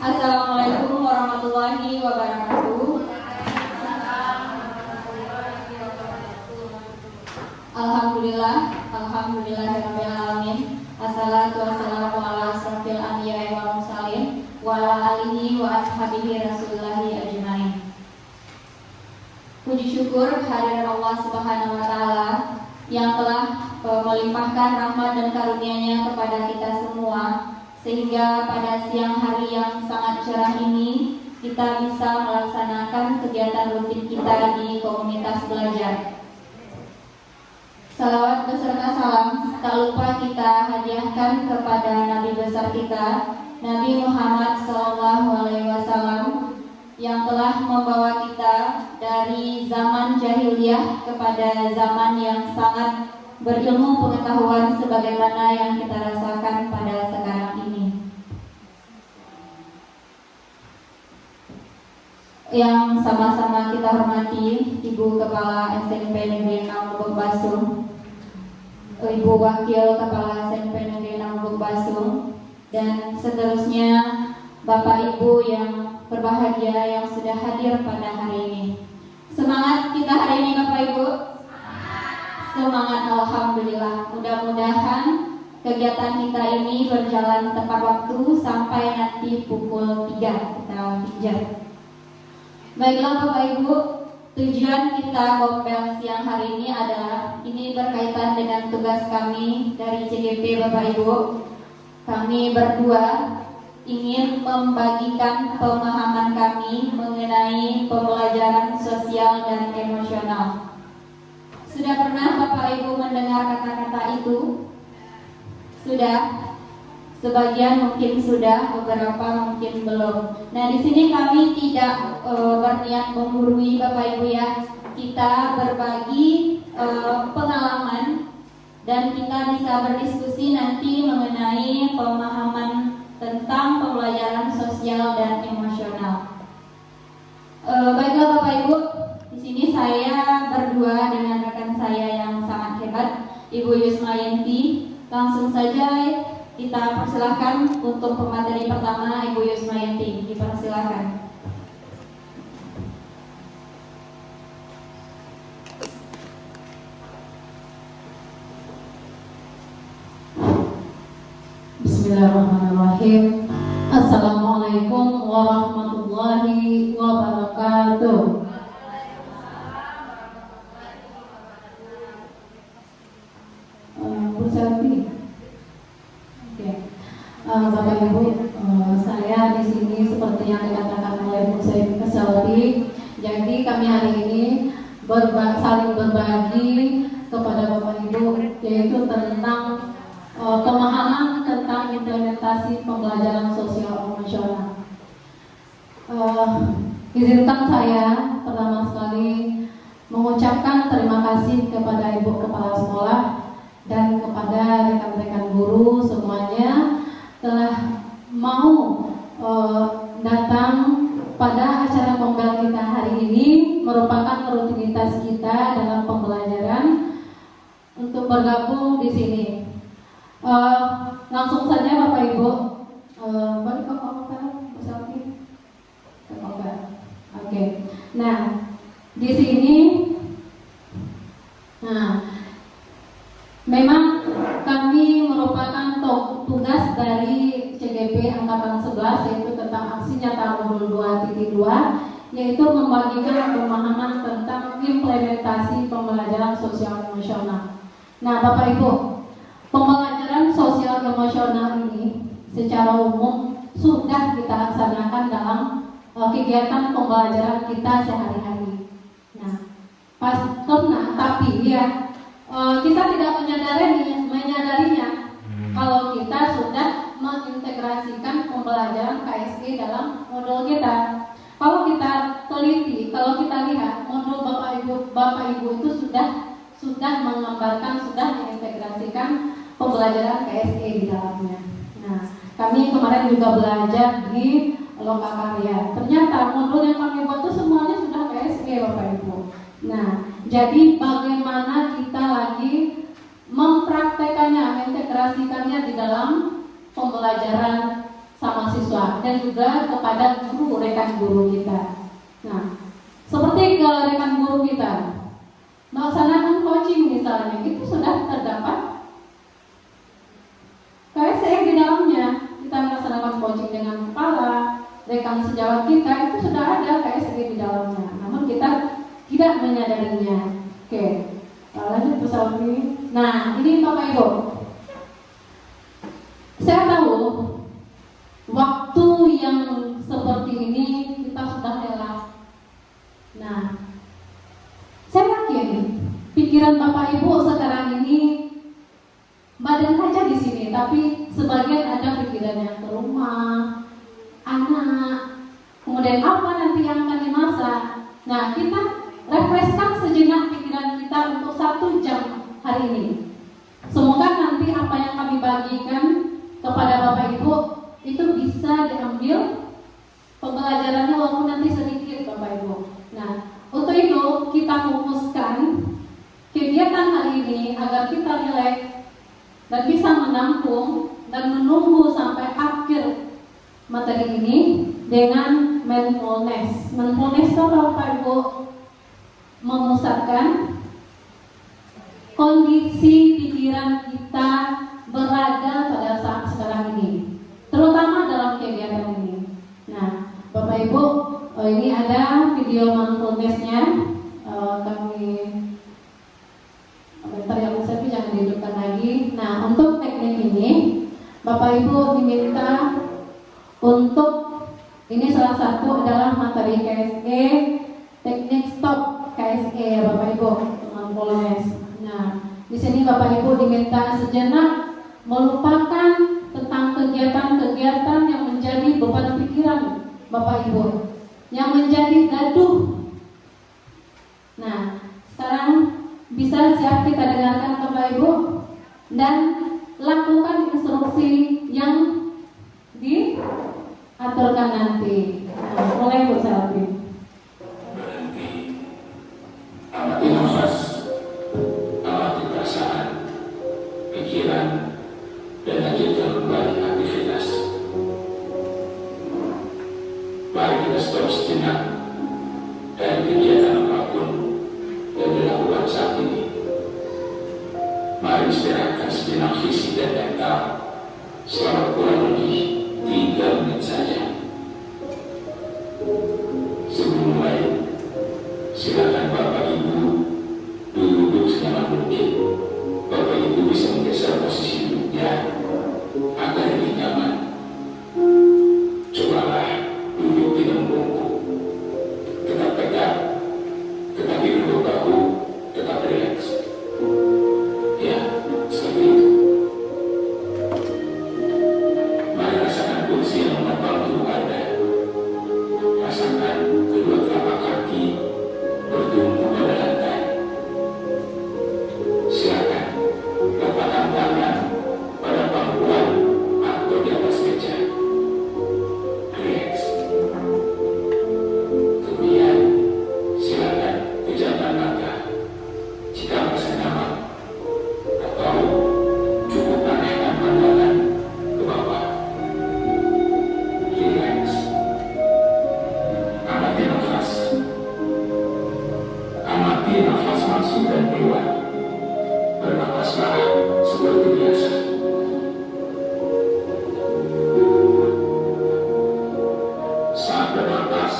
Assalamualaikum warahmatullahi wabarakatuh. Alhamdulillahirabbil alamin. Assalatu wassalamu ala asrofil anbiya'i wal mursalin wa ala alihi wa ashabihi rasulillahi ajmain. Puji syukur kehadiran Allah Subhanahu wa taala yang telah melimpahkan rahmat dan karunia-Nya kepada kita semua, sehingga pada siang hari yang sangat cerah ini kita bisa melaksanakan kegiatan rutin kita di komunitas belajar. Salawat beserta salam tak lupa kita hadiahkan kepada Nabi besar kita, Nabi Muhammad SAW, yang telah membawa kita dari zaman jahiliyah kepada zaman yang sangat berilmu pengetahuan sebagaimana yang kita rasakan pada sekarang ini. Yang sama-sama kita hormati Ibu Kepala SMP Negeri 6 Lubuk Basung, Ibu Wakil Kepala SMP Negeri 6 Lubuk Basung, dan seterusnya Bapak Ibu yang berbahagia yang sudah hadir pada hari ini. Semangat kita hari ini Bapak Ibu. Semangat, alhamdulillah. Mudah-mudahan kegiatan kita ini berjalan tepat waktu sampai nanti pukul 3 kita pijar. Baiklah Bapak Ibu, tujuan kita Kopel siang hari ini adalah ini berkaitan dengan tugas kami dari CGP Bapak Ibu. Kami berdua ingin membagikan pemahaman kami mengenai pembelajaran sosial dan emosional. Sudah pernah Bapak Ibu mendengar kata-kata itu? Sudah? Sebagian mungkin sudah, beberapa mungkin belum. Nah, di sini kami tidak berniat menggurui Bapak Ibu ya. Kita berbagi pengalaman dan kita bisa berdiskusi nanti mengenai pemahaman tentang pembelajaran sosial dan emosional. Baiklah Bapak Ibu, di sini saya berdua dengan rekan saya yang sangat hebat, Ibu Yusmayanti. Langsung saja kita persilahkan untuk pemateri pertama, Ibu Yusmayanti. Dipersilahkan. Bismillahirrahmanirrahim. Assalamualaikum warahmatullahi wabarakatuh. Bu Selvi. Oke. Bapak Ibu, saya di sini seperti yang dikatakan oleh Bu Selvi. Jadi kami hari ini saling berbagi kepada Bapak Ibu yaitu tentang pemahaman tentang implementasi pembelajaran sosial emosional. Izinkan saya pertama sekali mengucapkan terima kasih kepada Ibu Kepala Sekolah dan kepada rekan-rekan guru semuanya telah mau datang pada acara Kombel kita hari ini, merupakan rutinitas kita dalam pembelajaran untuk bergabung di sini. Langsung saja Bapak Ibu, balik ke Oke. Nah, di sini, memang kami merupakan tugas dari CGP Angkatan 11 yaitu tentang aksi nyata modul 2.2, yaitu membagikan pemahaman tentang implementasi pembelajaran sosial emosional. Nah, Bapak Ibu, pembelajaran sosial emosional ini secara umum sudah kita laksanakan dalam kegiatan pembelajaran kita sehari-hari. Nah, tapi ya kita tidak menyadarinya kalau kita sudah mengintegrasikan pembelajaran KSG dalam modul kita. Kalau kita teliti, kalau kita lihat modul Bapak Ibu itu sudah menggambarkan, sudah mengintegrasikan pembelajaran KSG di dalamnya. Nah, kami kemarin juga belajar di Lokakarya. Ternyata modul yang kami buat itu semuanya sudah KSG Bapak Ibu. Nah, jadi bagaimana kita lagi mempraktekannya, mengintegrasikannya di dalam pembelajaran sama siswa dan juga kepada guru, rekan guru kita. Nah, seperti ke rekan guru kita melaksanakan coaching misalnya, itu sudah terdapat KSE di dalamnya. Kita melaksanakan coaching dengan kepala, rekan sejawat kita, itu sudah ada KSE di dalamnya, namun kita tidak menyadarinya. Oke, lanjut Bu Salvi. Nah, ini Bapak Ibu, saya tahu waktu yang seperti ini kita sudah lelah. Nah, saya yakin pikiran Bapak Ibu sekarang ini badan saja di sini, tapi sebagian ada pikirannya ke rumah, anak, kemudian apa nanti yang akan dimasak. Nah, kita refreshkan sejenak pikiran kita untuk 1 jam hari ini. Semoga nanti apa yang kami bagikan kepada Bapak Ibu itu bisa diambil pembelajarannya walaupun nanti sedikit Bapak Ibu. Nah, untuk itu kita fokuskan kegiatan hari ini agar kita rileks dan bisa menampung dan menunggu sampai akhir materi ini dengan mindfulness. Mindfulness itu Bapak Ibu memusatkan kondisi pikiran kita berada pada saat sekarang ini, terutama dalam kegiatan ini. Nah, Bapak Ibu, ini ada video mindfulness-nya. Kami bentar ya Bu Selvi, jangan dihidupkan lagi. Nah, untuk teknik ini Bapak Ibu diminta untuk, ini salah satu adalah materi KSE, teknik stop KSE ya Bapak Ibu, mindfulness. Nah, di sini Bapak Ibu diminta sejenak melupakan tentang kegiatan-kegiatan yang menjadi beban pikiran Bapak Ibu, yang menjadi gaduh. Nah, sekarang bisa siap kita dengarkan Bapak Ibu dan lakukan instruksi yang diaturkan nanti. Nah, mulai Bu Selvi. Berhenti, amati nafas, amati perasaan, pikiran, dan lanjutkan kembali aktivitas. Mari kita stop sejenak dari kegiatan apapun yang dilakukan saat ini. Mari istirahatkan sejenak fisik dan mental selama kurang lebih 3 menit saja. Sebelum mulai, silakan Bapak Ibu duduk senyaman mungkin. Bapak Ibu bisa menggeser posisi duduknya agar lebih nyaman. Cobalah duduk tidak membungkuk, tetap tegak, tetapi kedua bahu tetap rileks. Ya, seperti itu. Mari rasakan kursi yang menopang tubuh Anda. Rasakan kedua telapak kaki bertumpu pada lantai. Silakan letakkan tangan pada pangkuan atau di atas meja. Relax. Kemudian silakan pejamkan mata jika merasa nyaman, atau cukup arahkan pandangan ke bawah. Relax. Amati nafas. Amati nafas masuk dan keluar. Bernafaslah seperti biasa. Saat bernapas,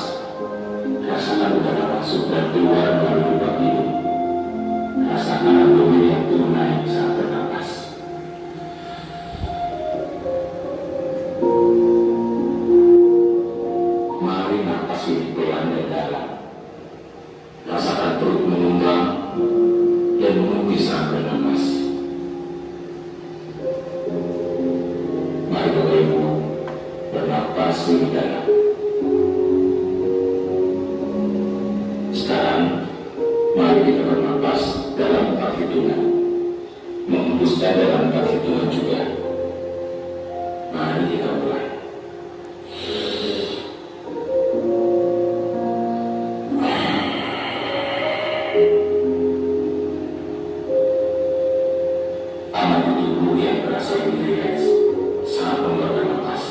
rasakan udara masuk dan keluar melalui lubang hidung. Rasakan abdomen yang turun naik saat bernapas. Mari napas lebih pelan dan dalam. Rasakan perut mengembang dan mengukis saat bernapas. Mari Bapak Ibu bernapas lebih dalam. Sekarang mari kita bernapas dalam 4 hitungan, menghembuskan dalam 4 hitungan juga. Mari kita mulai. Amati tubuh yang terasa lebih rileks saat mengeluarkan napas.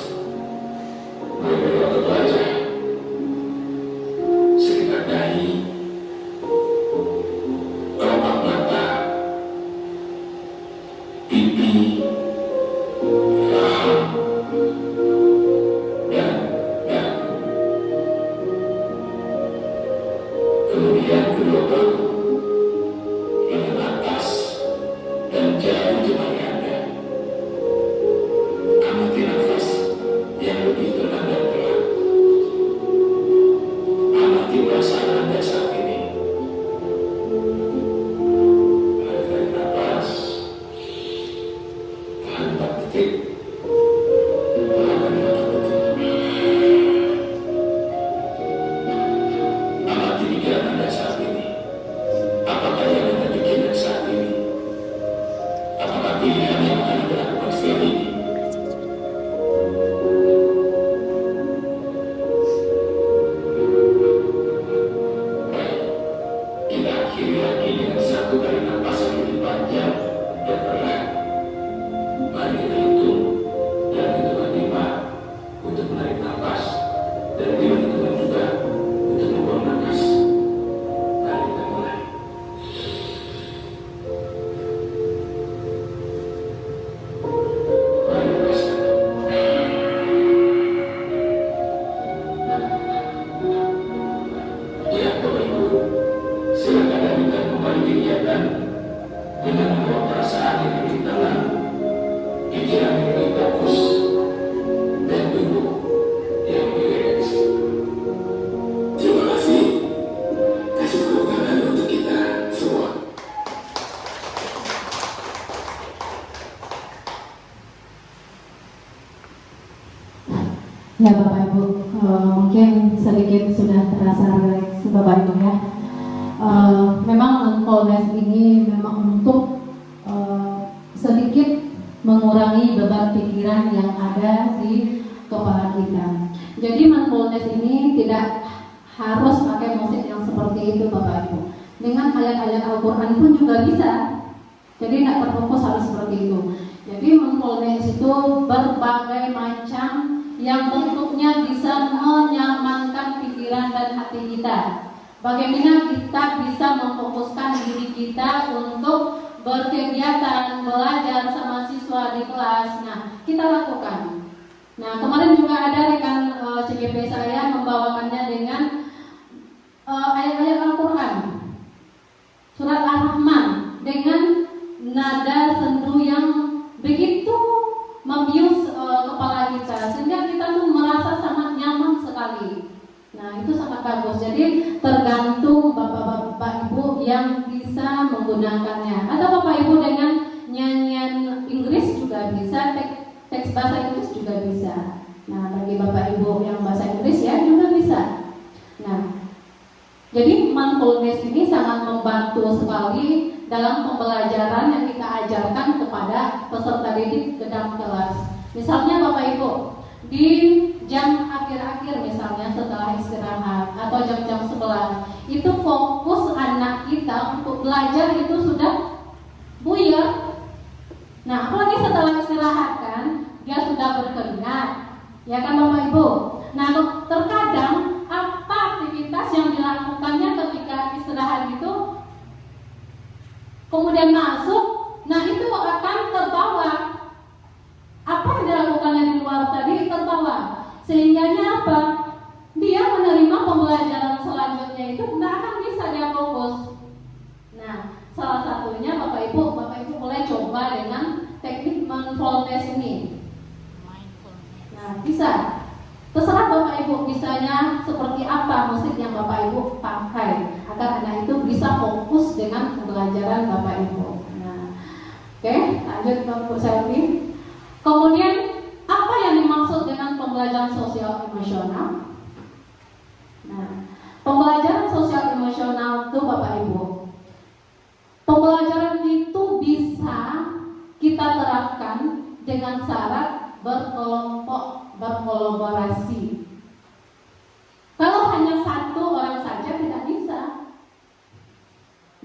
dan teman-teman juga untuk membuang nafas. Mari kita mulai. Mari lepaskan. Ya, Bapak Ibu, silakan lanjutkan kembali kegiatan dengan membawa perasaan yang lebih tenang, pikiran yang lebih fokus, dan tubuh yang lebih rileks. Terima kasih. Kasih tepuk tangan untuk kita semua. Ya Bapak Ibu, mungkin sedikit sudah terasa rileks Bapak Ibu ya. Memang mindfulness ini memang untuk sedikit mengurangi beban pikiran yang ada di kepala kita. Jadi mindfulness ini tidak harus pakai musik yang seperti itu Bapak Ibu. Dengan ayat-ayat Al-Quran pun juga bisa. Jadi tidak terfokus harus seperti itu. Jadi mindfulness itu berbagai macam yang bentuknya bisa menyamankan pikiran dan hati kita. Bagaimana kita bisa memfokuskan diri kita untuk berkegiatan, belajar sama siswa di kelas. Nah, kita lakukan. Nah, kemarin juga ada rekan CGP saya membawakannya dengan ayat-ayat Al-Quran, surat Ar-Rahman, dengan nada sendu yang begitu membius kepala kita, sehingga kita tuh merasa sangat nyaman sekali. Nah, itu sangat bagus. Jadi tergantung Bapak-bapak Ibu yang bisa menggunakannya. Atau Bapak Ibu dengan nyanyian Inggris juga bisa, teks bahasa Inggris juga bisa. Nah, bagi Bapak Ibu yang bahasa Inggris ya juga bisa. Nah, jadi mindfulness ini sangat membantu sekali dalam pembelajaran yang kita ajarkan kepada peserta didik ke dalam kelas. Misalnya Bapak Ibu, di jam akhir-akhir misalnya setelah istirahat atau jam-jam 11, itu fokus anak kita untuk belajar itu sudah buyar. Nah, apalagi setelah istirahat kan, dia sudah berkeringat, ya kan Bapak Ibu. Nah, terkadang apa aktivitas yang dilakukannya ketika istirahat itu kemudian masuk, nah itu akan terbawa. Apa yang dilakukannya di luar tadi terbawa, sehingganya apa? Dia menerima pembelajaran selanjutnya itu tidak akan bisa dia fokus. Nah, salah satunya Bapak Ibu boleh coba dengan teknik mindfulness ini. Nah, bisa. Terserah Bapak Ibu bisanya seperti apa musik yang Bapak Ibu pakai agar anak itu bisa fokus dengan pembelajaran Bapak Ibu. Nah, oke, lanjut Bapak Selvi. Kemudian apa yang dimaksud dengan pembelajaran sosial emosional? Nah, pembelajaran sosial emosional itu Bapak Ibu, pembelajaran itu bisa kita terapkan dengan syarat berkelompok, berkolaborasi. Kalau hanya satu orang saja tidak bisa.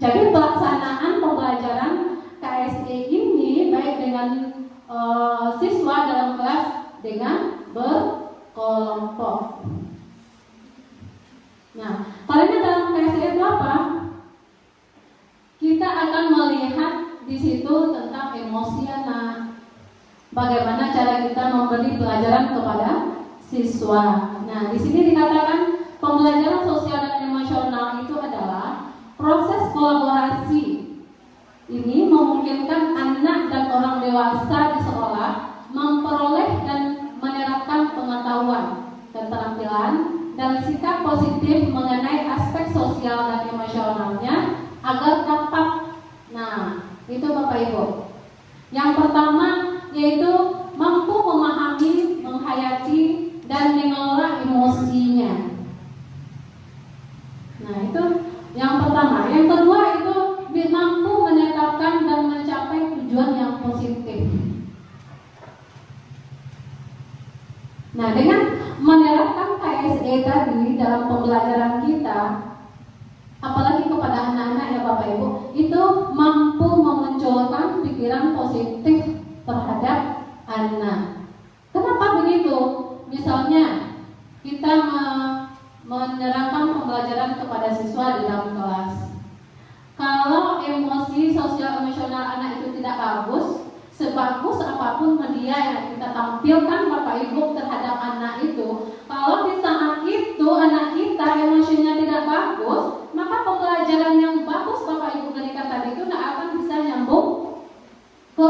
Jadi pelaksanaan pembelajaran KSE ini baik dengan siswa dalam kelas dengan berkelompok. Nah, caranya dalam KSE itu apa? Kita akan melihat di situ tentang emosi anak. Bagaimana cara kita memberi pelajaran kepada siswa. Nah, di sini dikatakan pembelajaran sosial dan emosional itu adalah proses kolaborasi. Ini memungkinkan anak dan orang dewasa di sekolah memperoleh dan menerapkan pengetahuan, keterampilan, dan sikap positif mengenai aspek sosial dan emosionalnya agar dapat. Nah, itu Bapak Ibu. Yang pertama yaitu mampu memahami, menghayati, dan mengelola emosinya. Nah, itu yang pertama. Yang kedua itu mampu menetapkan dan mencapai tujuan yang positif. Nah, dengan menerapkan KSE tadi dalam pembelajaran kita, apalagi kepada anak-anak ya Bapak Ibu, itu mampu memunculkan pikiran positif terhadap anak. Kenapa begitu? Misalnya kita menerapkan pembelajaran kepada siswa di dalam kelas. Kalau emosi sosial emosional anak itu tidak bagus, sebagus apapun media yang kita tampilkan Bapak Ibu terhadap anak itu, kalau di saat itu anak kita emosinya tidak bagus, maka pembelajaran yang bagus Bapak Ibu berikan tadi itu tidak akan bisa nyambung ke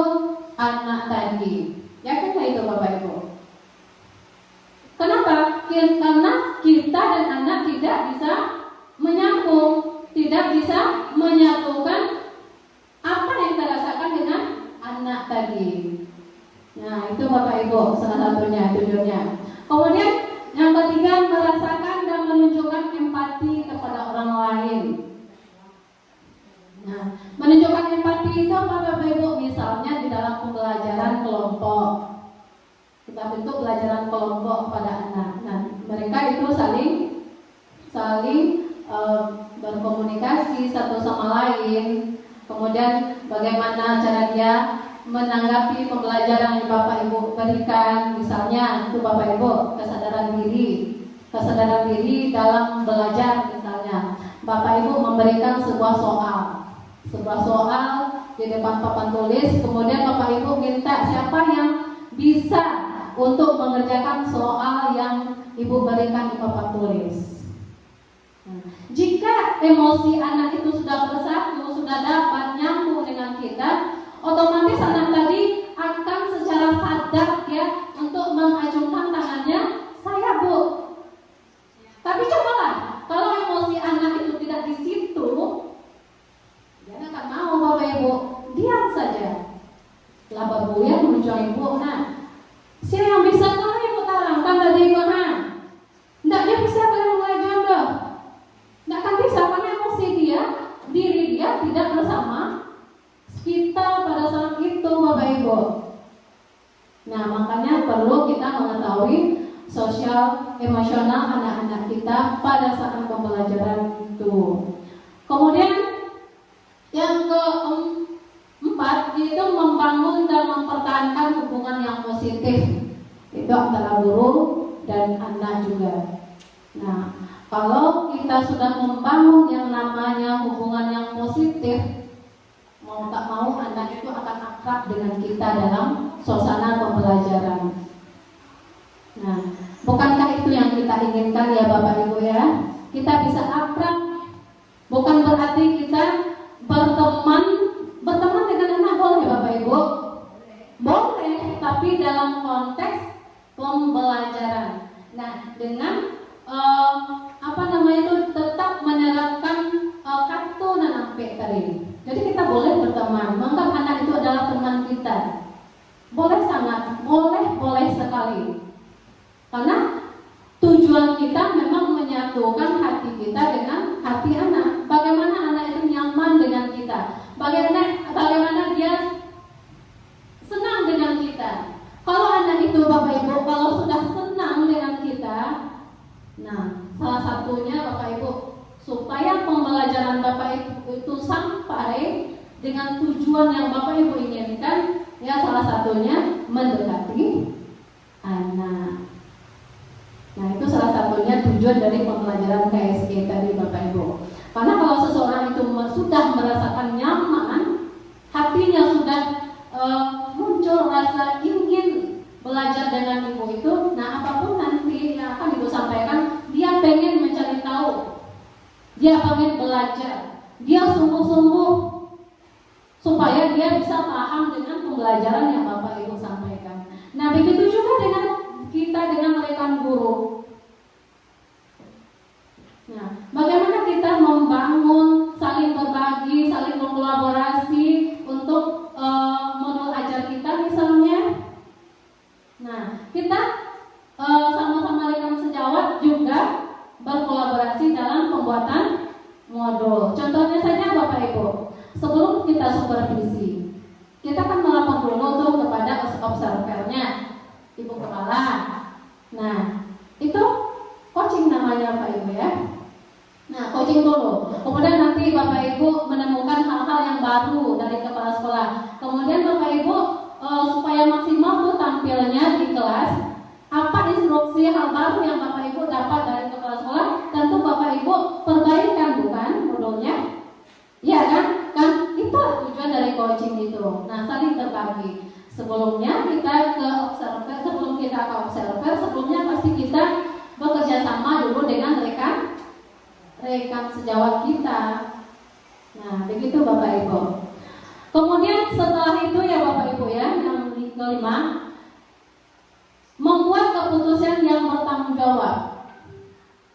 anak tadi. Yakin itu Bapak Ibu? Kenapa? Karena kita dan anak tidak bisa menyambung, tidak bisa menyatukan apa yang kita rasakan dengan anak tadi. Nah, itu Bapak Ibu salah satunya tujuannya. Kemudian yang ketiga, merasakan dan menunjukkan empati kepada orang lain. Nah, menunjukkan empati itu apa Bapak Ibu? Misalnya di dalam pembelajaran kelompok, kita bentuk pelajaran kelompok pada anak. Nah, mereka itu saling berkomunikasi satu sama lain. Kemudian bagaimana cara dia menanggapi pembelajaran yang Bapak Ibu berikan. Misalnya itu Bapak Ibu kesadaran diri dalam belajar. Misalnya Bapak Ibu memberikan sebuah soal di depan papan tulis. Kemudian Bapak Ibu minta siapa yang bisa untuk mengerjakan soal yang Ibu berikan di papan tulis. Jika emosi anak itu sudah bersatu, sudah dapat nyambung dengan kita, otomatis anak tadi akan secara sadar ya untuk mengacungkan tangannya, saya Bu. Tapi cobalah, kalau emosi anak itu tidak di situ, dia akan mau Bapak Ibu, diam saja. Lah Bapak yang menuju Ibu, nah, siapa yang bisa kalau Ibu tarangkan tadi Ibu, nah, ndaknya bisa kalau mulai jodoh. Nggak akan bisa karena emosi diri dia tidak bersama kita pada saat itu Bapak Ibu. Nah, makanya perlu kita mengetahui sosial emosional anak-anak kita pada saat pembelajaran itu. Kemudian yang keempat itu membangun dan mempertahankan hubungan yang positif. Itu antara guru dan anak juga. Nah, kalau kita sudah membangun yang namanya hubungan yang positif, mau tak mau anak itu akan akrab dengan kita dalam suasana pembelajaran. Nah, bukankah itu yang kita inginkan ya Bapak Ibu ya? Kita bisa akrab, bukan berarti kita berteman dengan anak, boleh Bapak Ibu? Boleh, tapi dalam konteks pembelajaran. Nah, dengan tetap menerapkan kartu nanampe tadi. Jadi kita boleh berteman, menganggap anak itu adalah teman kita. Boleh sangat, boleh sekali. Karena tujuan kita memang menyatukan hati kita dengan hati anak. Bagaimana anak itu nyaman dengan kita? Bagaimana dia senang dengan kita? Kalau anak itu Bapak Ibu, kalau sudah senang dengan kita, nah, salah satunya Bapak Ibu, supaya pembelajaran Bapak Ibu itu sampai dengan tujuan yang Bapak Ibu inginkan, ya salah satunya mendekati anak. Nah, itu salah satunya tujuan dari pembelajaran KSG tadi Bapak Ibu. Karena kalau seseorang itu sudah merasakan nyaman, hatinya sudah muncul rasa ingin belajar dengan ibu itu, nah apapun nanti yang akan ibu sampaikan, dia pengen mencari tahu, dia pengen belajar, dia sungguh-sungguh supaya dia bisa paham dengan pembelajaran yang Bapak Ibu sampaikan. Nah, begitu juga dengan kita dengan rekan guru. Nah, bagaimana kita membangun, saling berbagi, saling berkolaborasi untuk modul ajar kita misalnya. Nah, kita sama-sama rekan sejawat juga berkolaborasi dalam pembuatan modul. Contohnya saja Bapak Ibu, sebelum kita supervisi, kita kan melapor dulu tuh kepada observernya, ibu kepala. Nah, itu coaching namanya Bapak Ibu ya. Nah, coaching dulu. Kemudian nanti Bapak Ibu menemukan hal-hal yang baru dari kepala sekolah. Kemudian Bapak Ibu supaya maksimal tuh tampilnya di kelas, apa instruksi hal baru yang Bapak Ibu coaching itu. Nah, saling berbagi. Sebelumnya kita ke observer, sebelumnya pasti kita bekerja sama dulu dengan rekan sejawat kita. Nah, begitu Bapak Ibu. Kemudian setelah itu ya Bapak Ibu ya, yang kelima, membuat keputusan yang bertanggung jawab.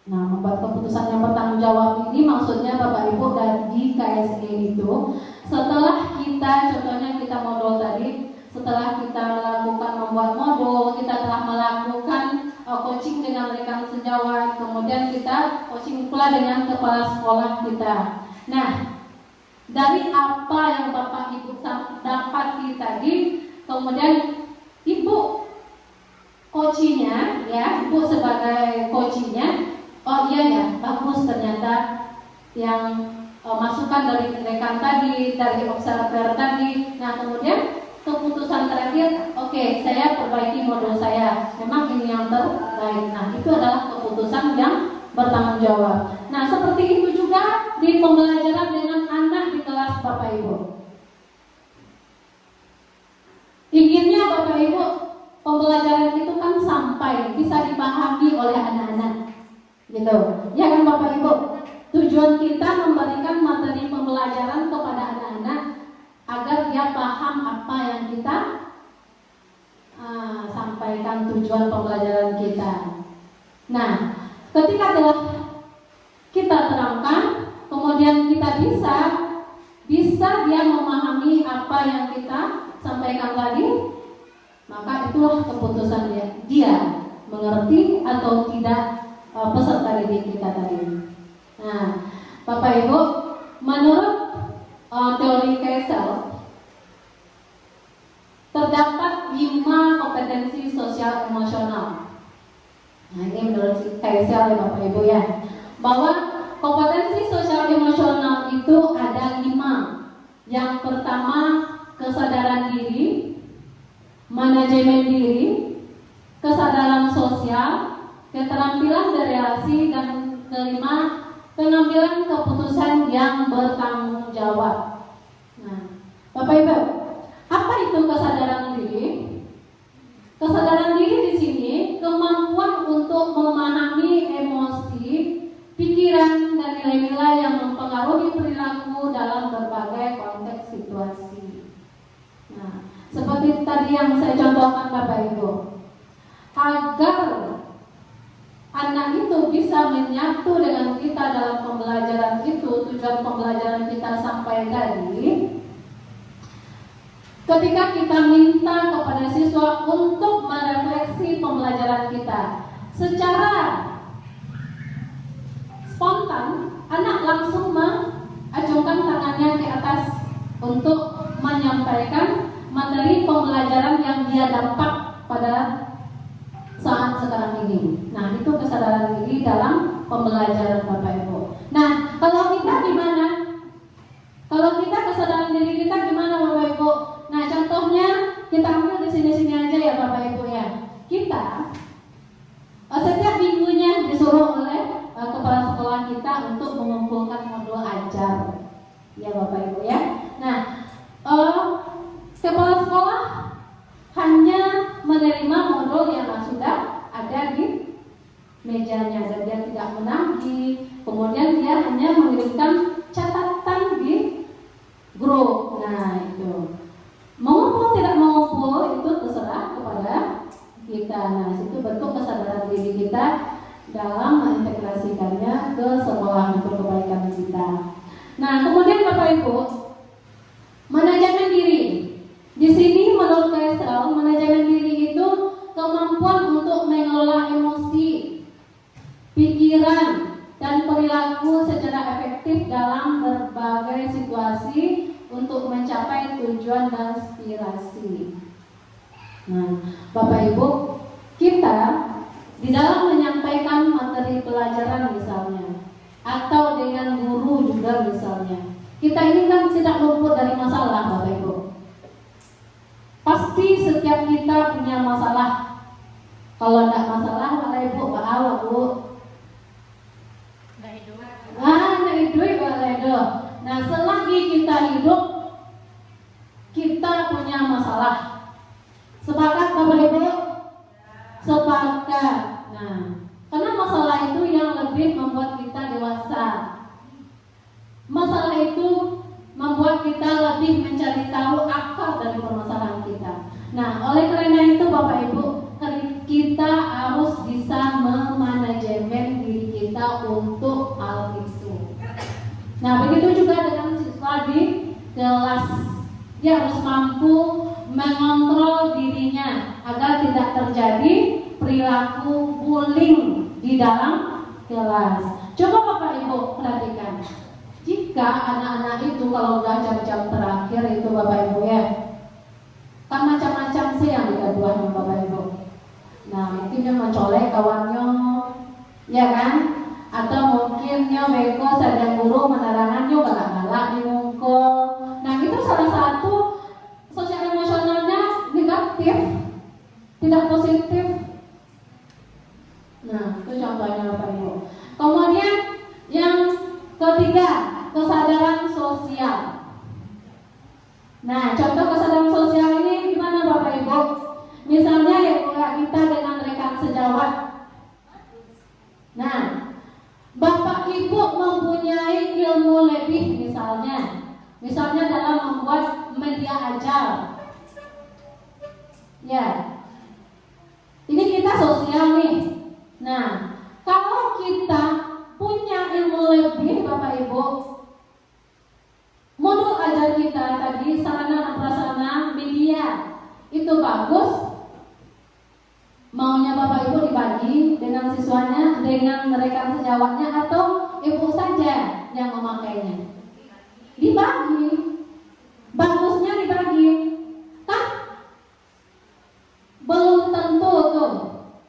Nah, membuat keputusan yang bertanggung jawab ini maksudnya Bapak Ibu dari KSE itu, setelah kita, contohnya kita modul tadi, setelah kita melakukan membuat modul, kita telah melakukan coaching dengan rekan sejawat, kemudian kita coaching pula dengan kepala sekolah kita. Nah, dari apa yang Bapak Ibu dapati tadi, kemudian Ibu coachingnya, ya, Ibu sebagai coachingnya, oh iya ya, bagus ternyata yang masukan dari rekan tadi, dari observer tadi. Nah, kemudian keputusan terakhir, oke, saya perbaiki modul saya. Memang ini yang terbaik. Nah, itu adalah keputusan yang bertanggung jawab. Nah, seperti itu juga di pembelajaran dengan anak di kelas Bapak Ibu. Inginnya Bapak Ibu pembelajaran itu kan sampai bisa dipahami oleh anak-anak, gitu. Ya kan Bapak Ibu? Tujuan kita memberikan materi pembelajaran kepada anak-anak agar dia paham apa yang kita sampaikan, tujuan pembelajaran kita. Nah, ketika telah kita terangkan, kemudian kita bisa dia memahami apa yang kita sampaikan tadi, maka itulah keputusan dia mengerti atau tidak peserta didik kita tadi. Nah, Bapak Ibu, menurut teori Kessel, terdapat 5 kompetensi sosial emosional. Nah, ini menurut Kessel ya Bapak Ibu ya, bahwa kompetensi sosial emosional itu ada 5. Yang pertama, kesadaran diri, manajemen diri, kesadaran sosial, keterampilan berelasi, dan kelima, pengambilan keputusan yang bertanggung jawab. Nah, Bapak Ibu, apa itu kesadaran diri? Kesadaran diri di sini kemampuan untuk memahami emosi, pikiran, dan nilai-nilai yang mempengaruhi perilaku dalam berbagai konteks situasi. Nah, seperti tadi yang saya contohkan Bapak Ibu, agar anak itu bisa menyatu dengan kita dalam pembelajaran itu, tujuan pembelajaran kita sampai tadi, ketika kita minta kepada siswa untuk merefleksi pembelajaran kita secara spontan, anak langsung mengacungkan tangannya ke atas untuk menyampaikan materi pembelajaran yang dia dapat pada saat sekarang ini. Nah, itu kesadaran diri dalam pembelajaran Bapak Ibu. Nah, kalau kita gimana? Kalau kita kesadaran diri kita gimana Bapak Ibu? Nah, contohnya kita ambil di sini-sini aja ya Bapak Ibu ya. Kita setiap minggunya disuruh oleh kepala sekolah kita untuk mengumpulkan modul ajar. Ya Bapak Ibu ya. Nah, kepala sekolah hanya menerima modul yang sudah ada di mejanya dan dia tidak menagih. Kemudian dia hanya mengirimkan catatan di grup. Nah, itu mengumpul tidak mengumpul itu terserah kepada kita. Nah, itu bentuk kesadaran diri kita dalam mengintegrasikannya ke sekolah untuk kebaikan kita. Nah, kemudian Bapak Ibu, manajemen diri. Di sini menurut Kessel, manajemen diri itu kemampuan untuk mengelola emosi, pikiran, dan perilaku secara efektif dalam berbagai situasi untuk mencapai tujuan dan aspirasi. Nah, Bapak Ibu, kita di dalam menyampaikan materi pelajaran misalnya, atau dengan guru juga misalnya, kita ini kan tidak luput dari masalah Bapak Ibu. Pasti setiap kita punya masalah. Kalau tidak masalah, Bapak Ibu, bahwa Bu. Nah, selagi kita hidup, lebih membuat kita dewasa. Masalah itu membuat kita lebih mencari tahu akar dari permasalahan kita. Nah, oleh karena itu Bapak Ibu, kita harus bisa memanajemen diri kita untuk hal itu. Nah, begitu juga dengan siswa di kelas. Dia harus mampu mengontrol dirinya agar tidak terjadi perilaku bullying di dalam kelas. Coba Bapak Ibu perhatikan. Jika anak-anak itu kalau udah jam-jam terakhir itu Bapak Ibu ya, kan macam-macam sih yang dikeduanya Bapak Ibu. Nah, mungkin dia mencolek kawannya, ya kan? Atau mungkin dia beko sadar guru menerangan juga galak-galak di muka. Nah, itu salah satu sosial emosionalnya negatif, tidak positif. Nah, itu contohnya Bapak Ibu. Kemudian yang ketiga, kesadaran sosial. Nah, contoh kesadaran sosial ini gimana Bapak Ibu? Misalnya ya kita dengan rekan sejawat. Nah, Bapak Ibu mempunyai ilmu lebih misalnya dalam membuat media ajar. Ya, ini kita sosial nih. Nah, kalau kita punya ilmu lebih Bapak Ibu, modul ajar kita tadi sarana dan prasarana media itu bagus. Maunya Bapak Ibu dibagi dengan siswanya, dengan rekan sejawatnya, atau ibu saja yang memakainya? Dibagi. Bagusnya dibagi. Kan belum tentu tuh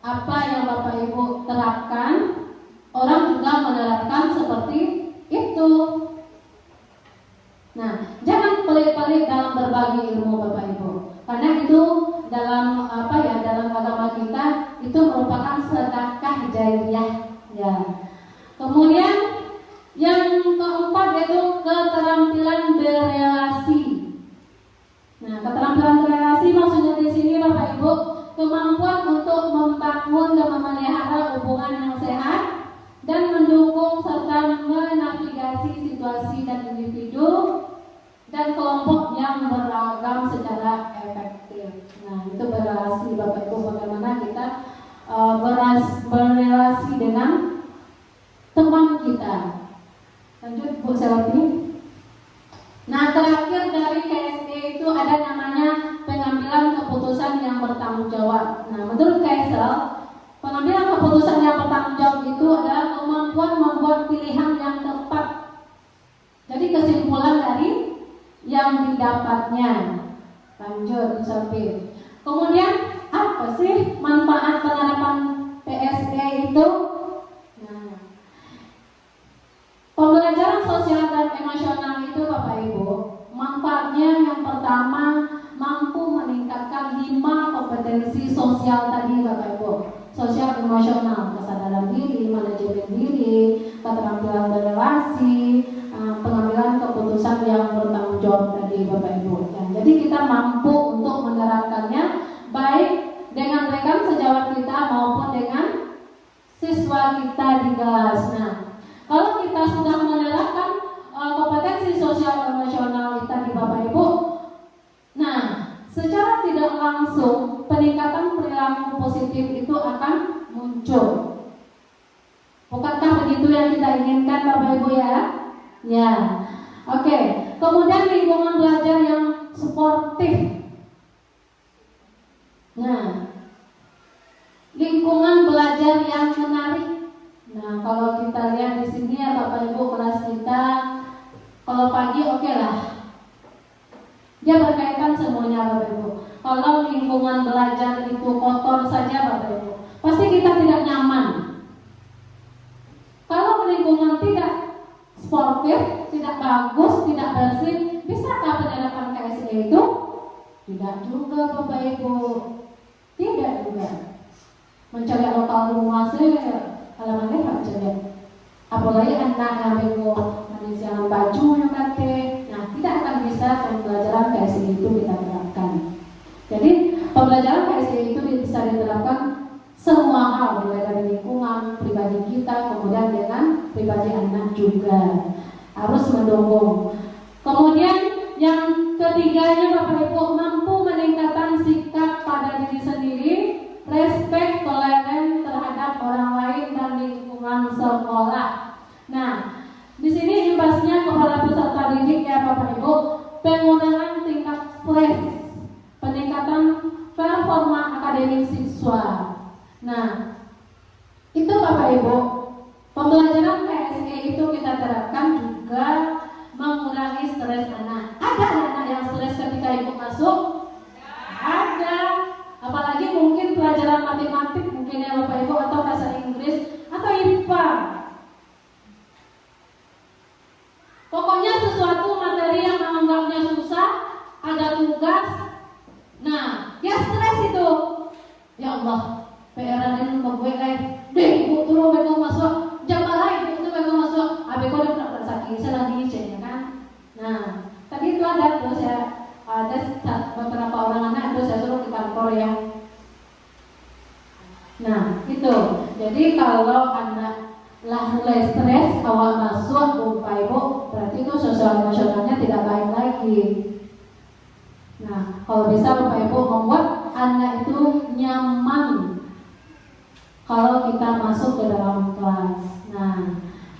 apa yang Bapak Ibu terapkan orang juga menerapkan seperti itu. Nah, jangan pelit-pelit dalam berbagi ilmu Bapak Ibu, karena itu dalam dalam agama kita itu merupakan sedekah jariyah. Ya. Kemudian yang keempat yaitu keterampilan berelasi. Nah, keterampilan berelasi maksudnya di sini Bapak Ibu kemampuan untuk membangun dan memelihara hubungan yang sehat dan mendukung serta menavigasi situasi dan individu dan kelompok yang beragam secara efektif. Nah, itu berelasi Bapak Ibu, bagaimana kita berelasi dengan teman kita. Lanjut Bu Selvi. Nah, terakhir dari KSE itu ada namanya pengambilan keputusan yang bertanggung jawab. Nah, menurut KSL, pengambilan keputusan yang bertanggung jawab itu adalah kemampuan membuat pilihan yang tepat. Jadi kesimpulan dari yang didapatnya. Lanjut, Selvi. Kemudian apa sih manfaat penerapan PSE itu? Nah, pembelajaran sosial dan emosional itu Bapak Ibu, manfaatnya yang pertama mampu meningkatkan 5 kompetensi sosial tadi Bapak Ibu. Sosial emosional, kesadaran diri, manajemen diri, keterampilan berelasi, pengambilan keputusan yang bertanggung jawab tadi Bapak Ibu. Ya, jadi kita mampu untuk menerapkannya baik dengan rekan sejawat kita maupun dengan siswa kita di kelas. Nah, kalau kita sudah menerapkan kompetensi sosial emosional tadi Bapak Ibu, nah secara tidak langsung peningkatan perilaku positif itu akan muncul. Bukankah begitu yang kita inginkan Bapak Ibu ya? Ya, oke. Kemudian lingkungan belajar yang sportif. Nah, lingkungan belajar yang menarik. Nah, kalau kita lihat di sini ya Bapak Ibu, kelas kita kalau pagi oke lah. Dia berkaitan semuanya Bapak Ibu. Kalau lingkungan belajar itu kotor saja Bapak Ibu, pasti kita tidak nyaman. Kalau lingkungan tidak sportif, tidak bagus, tidak bersih, bisakah penerapan KSE itu? Tidak juga Bapak Ibu. Tidak juga. Mencari lokal rumah saya halaman lebar saja. Apalagi anak yang bego menyiapkan baju yang kate. Nah, tidak akan bisa pembelajaran KSE itu kita terapkan. Jadi pembelajaran KSE itu bisa diterapkan semua hal, mulai dari lingkungan pribadi kita, kemudian dengan pribadi anak juga harus mendukung. Kemudian yang ketiganya Bapak Ibu, mampu meningkatkan sikap pada diri sendiri, respect, toleran terhadap orang lain dan lingkungan sekolah. Nah, di sini imbasnya kepada peserta didik ya Bapak Ibu, pengurangan tingkat stres, peningkatan performa akademik siswa. Nah, itu Bapak Ibu, pembelajaran PSE itu kita terapkan juga mengurangi stres anak. Ada anak yang stres ketika ibu masuk? Ada. Apalagi mungkin pelajaran matematik mungkin ya Bapak Ibu, atau bahasa Inggris atau IPA. Pokoknya sesuatu materi yang menganggapnya susah, ada tugas. Nah, dia stres itu. Ya Allah, PR ini membuat kayak, deh ibu turun mereka masuk, jangan lain ibu itu mereka masuk. Abi kau udah pernah sakit, saya lagi ya kan. Nah, tadi itu ada terus saya ada beberapa orang anak terus saya suruh ke kantor yang. Nah, itu. Jadi kalau anak lah mulai stres awal masuk Bapak Ibu, berarti itu sosial emosionalnya tidak baik lagi. Nah, kalau bisa Bapak Ibu membuat anak itu nyaman kalau kita masuk ke dalam kelas. Nah,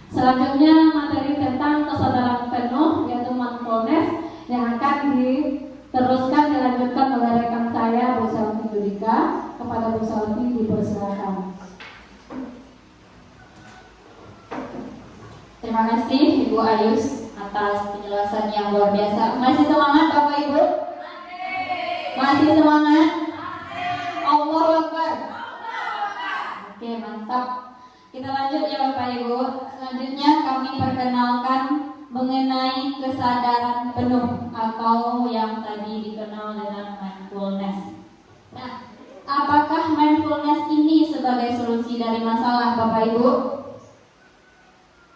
selanjutnya materi tentang kesadaran penuh yaitu mindfulness yang akan diteruskan dilanjutkan oleh rekan saya Bu Selvi Judika. Kepada Bu Selvi dipersilakan. Terima kasih Ibu Ayus atas penjelasan yang luar biasa. Masih semangat Bapak Ibu? Masih semangat? Allahu Akbar. Oke, mantap. Kita lanjut ya Bapak Ibu. Selanjutnya kami perkenalkan mengenai kesadaran penuh atau yang tadi dikenal dengan mindfulness. Nah, apakah mindfulness ini sebagai solusi dari masalah Bapak Ibu?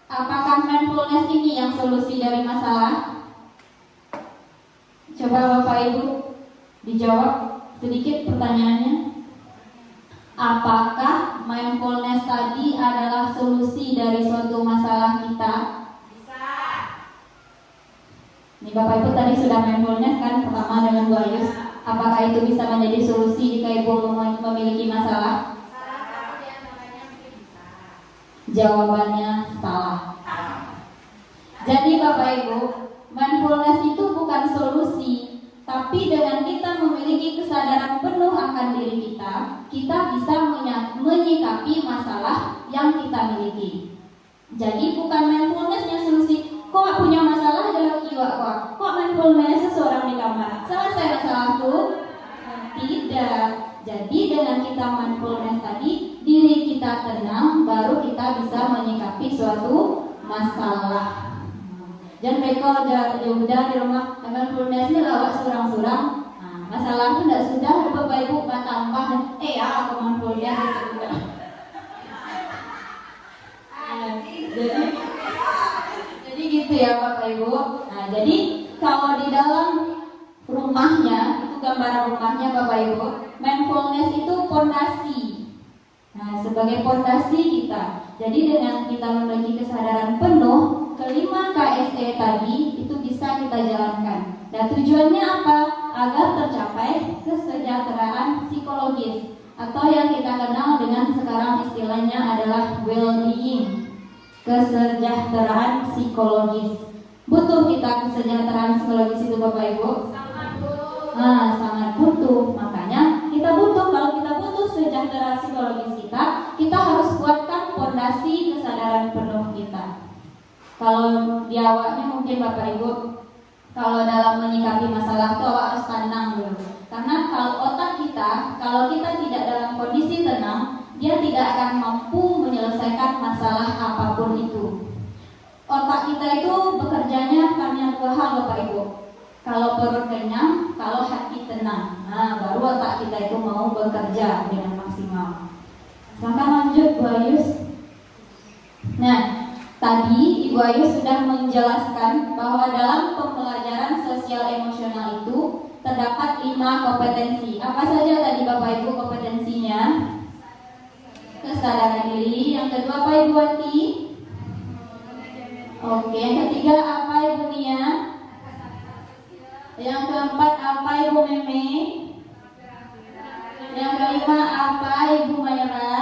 Apakah mindfulness ini yang solusi dari masalah? Coba Bapak Ibu dijawab sedikit pertanyaannya. Apakah mindfulness tadi adalah solusi dari suatu masalah kita? Bisa. Nih Bapak Ibu tadi sudah mindfulness kan pertama dengan Bu Ayus. Apakah itu bisa menjadi solusi jika Ibu memiliki masalah? Jawabannya salah. Jadi Bapak Ibu, mindfulness itu bukan solusi, tapi dengan kita memiliki kesadaran penuh akan diri kita, kita bisa menyikapi masalah yang kita miliki. Jadi bukan mindfulness yang solusi. Kok punya masalah adalah kiwa kok mindfulness seseorang di kamar selesai masalahku? Tidak. Jadi dengan kita mindfulness tadi, diri kita tenang, baru kita bisa menyikapi suatu masalah. Jangan mereka udah di rumah mindfulness ini lawak surang-surang. Nah, masalah itu tidak sudah Bapak Ibu tambah aku mindfulness sudah. Jadi gitu ya Bapak Ibu. Nah, jadi kalau di dalam rumahnya, itu gambaran rumahnya Bapak Ibu, mindfulness itu fondasi. Nah, sebagai fondasi kita. Jadi dengan kita memiliki kesadaran penuh, kelima KSE tadi itu bisa kita jalankan. Dan tujuannya apa? Agar tercapai kesejahteraan psikologis atau yang kita kenal dengan sekarang istilahnya adalah well-being, kesejahteraan psikologis. Butuh kita kesejahteraan psikologis itu Bapak Ibu? Sangat butuh. Makanya kita butuh, kalau kita butuh sejahtera psikologis kita harus kuatkan fondasi kesadaran penuh kita. Kalau di awalnya mungkin Bapak Ibu, kalau dalam menyikapi masalah itu awak harus tenang dulu. Karena kalau otak kita, kalau kita tidak dalam kondisi tenang, dia tidak akan mampu menyelesaikan masalah apapun itu. Otak kita itu bekerjanya hanya dua hal Bapak Ibu. Kalau perut kenyang, kalau hati tenang. Nah, baru otak kita itu mau bekerja dengan maksimal. Silakan lanjut Bu Ayus. Nah, tadi Ibu Ayus sudah menjelaskan bahwa dalam pembelajaran sosial emosional itu terdapat 5 kompetensi. Apa saja tadi Bapak Ibu kompetensinya? Kesadaran diri. Yang kedua apa Ibu Wati? Oke, yang ketiga apa Ibu Nia? Yang keempat apa Ibu Meme? Yang kelima apa Ibu Mayra?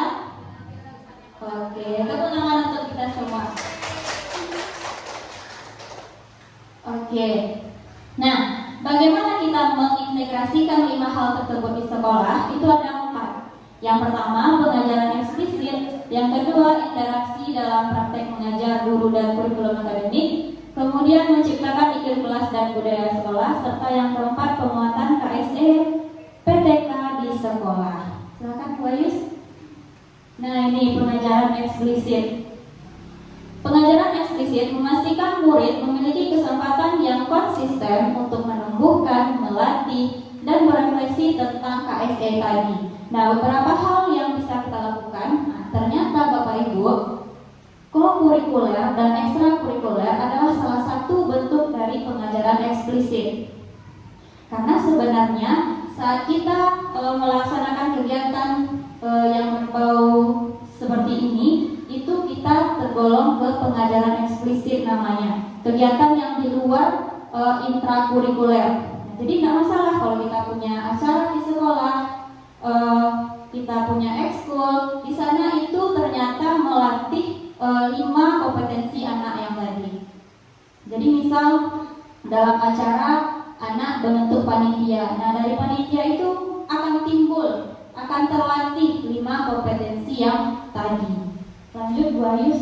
Oke, tepuk tangan untuk kita semua. Oke. Nah, bagaimana kita mengintegrasikan 5 hal tersebut di sekolah? Itu ada 4. Yang pertama, pengajaran eksplisit. Yang kedua, interaksi dalam praktek mengajar guru dan kurikulum akademik. Kemudian menciptakan iklim kelas dan budaya sekolah. Serta yang keempat, penguatan KSE PTK di sekolah. Silakan Bu Ayus. Nah, ini pengajaran eksplisit. Pengajaran eksplisit memastikan murid memiliki kesempatan yang konsisten untuk menumbuhkan, melatih, dan berefleksi tentang KSE tadi. Nah, beberapa hal yang bisa kita lakukan. Nah, ternyata Bapak Ibu, kokurikuler dan ekstrakurikuler adalah salah satu bentuk dari pengajaran eksplisit. Karena sebenarnya saat kita melaksanakan kegiatan yang berbau seperti ini, itu kita tergolong ke pengajaran eksplisit namanya. Kegiatan yang di luar intrakurikuler. Jadi nggak masalah kalau kita punya acara di sekolah, kita punya ekskul, di sana itu ternyata melatih 5 kompetensi anak yang tadi. Jadi misal dalam acara anak bentuk panitia. Nah, dari panitia itu akan timbul, akan terlatih 5 kompetensi yang tadi. Lanjut Bu Ayus.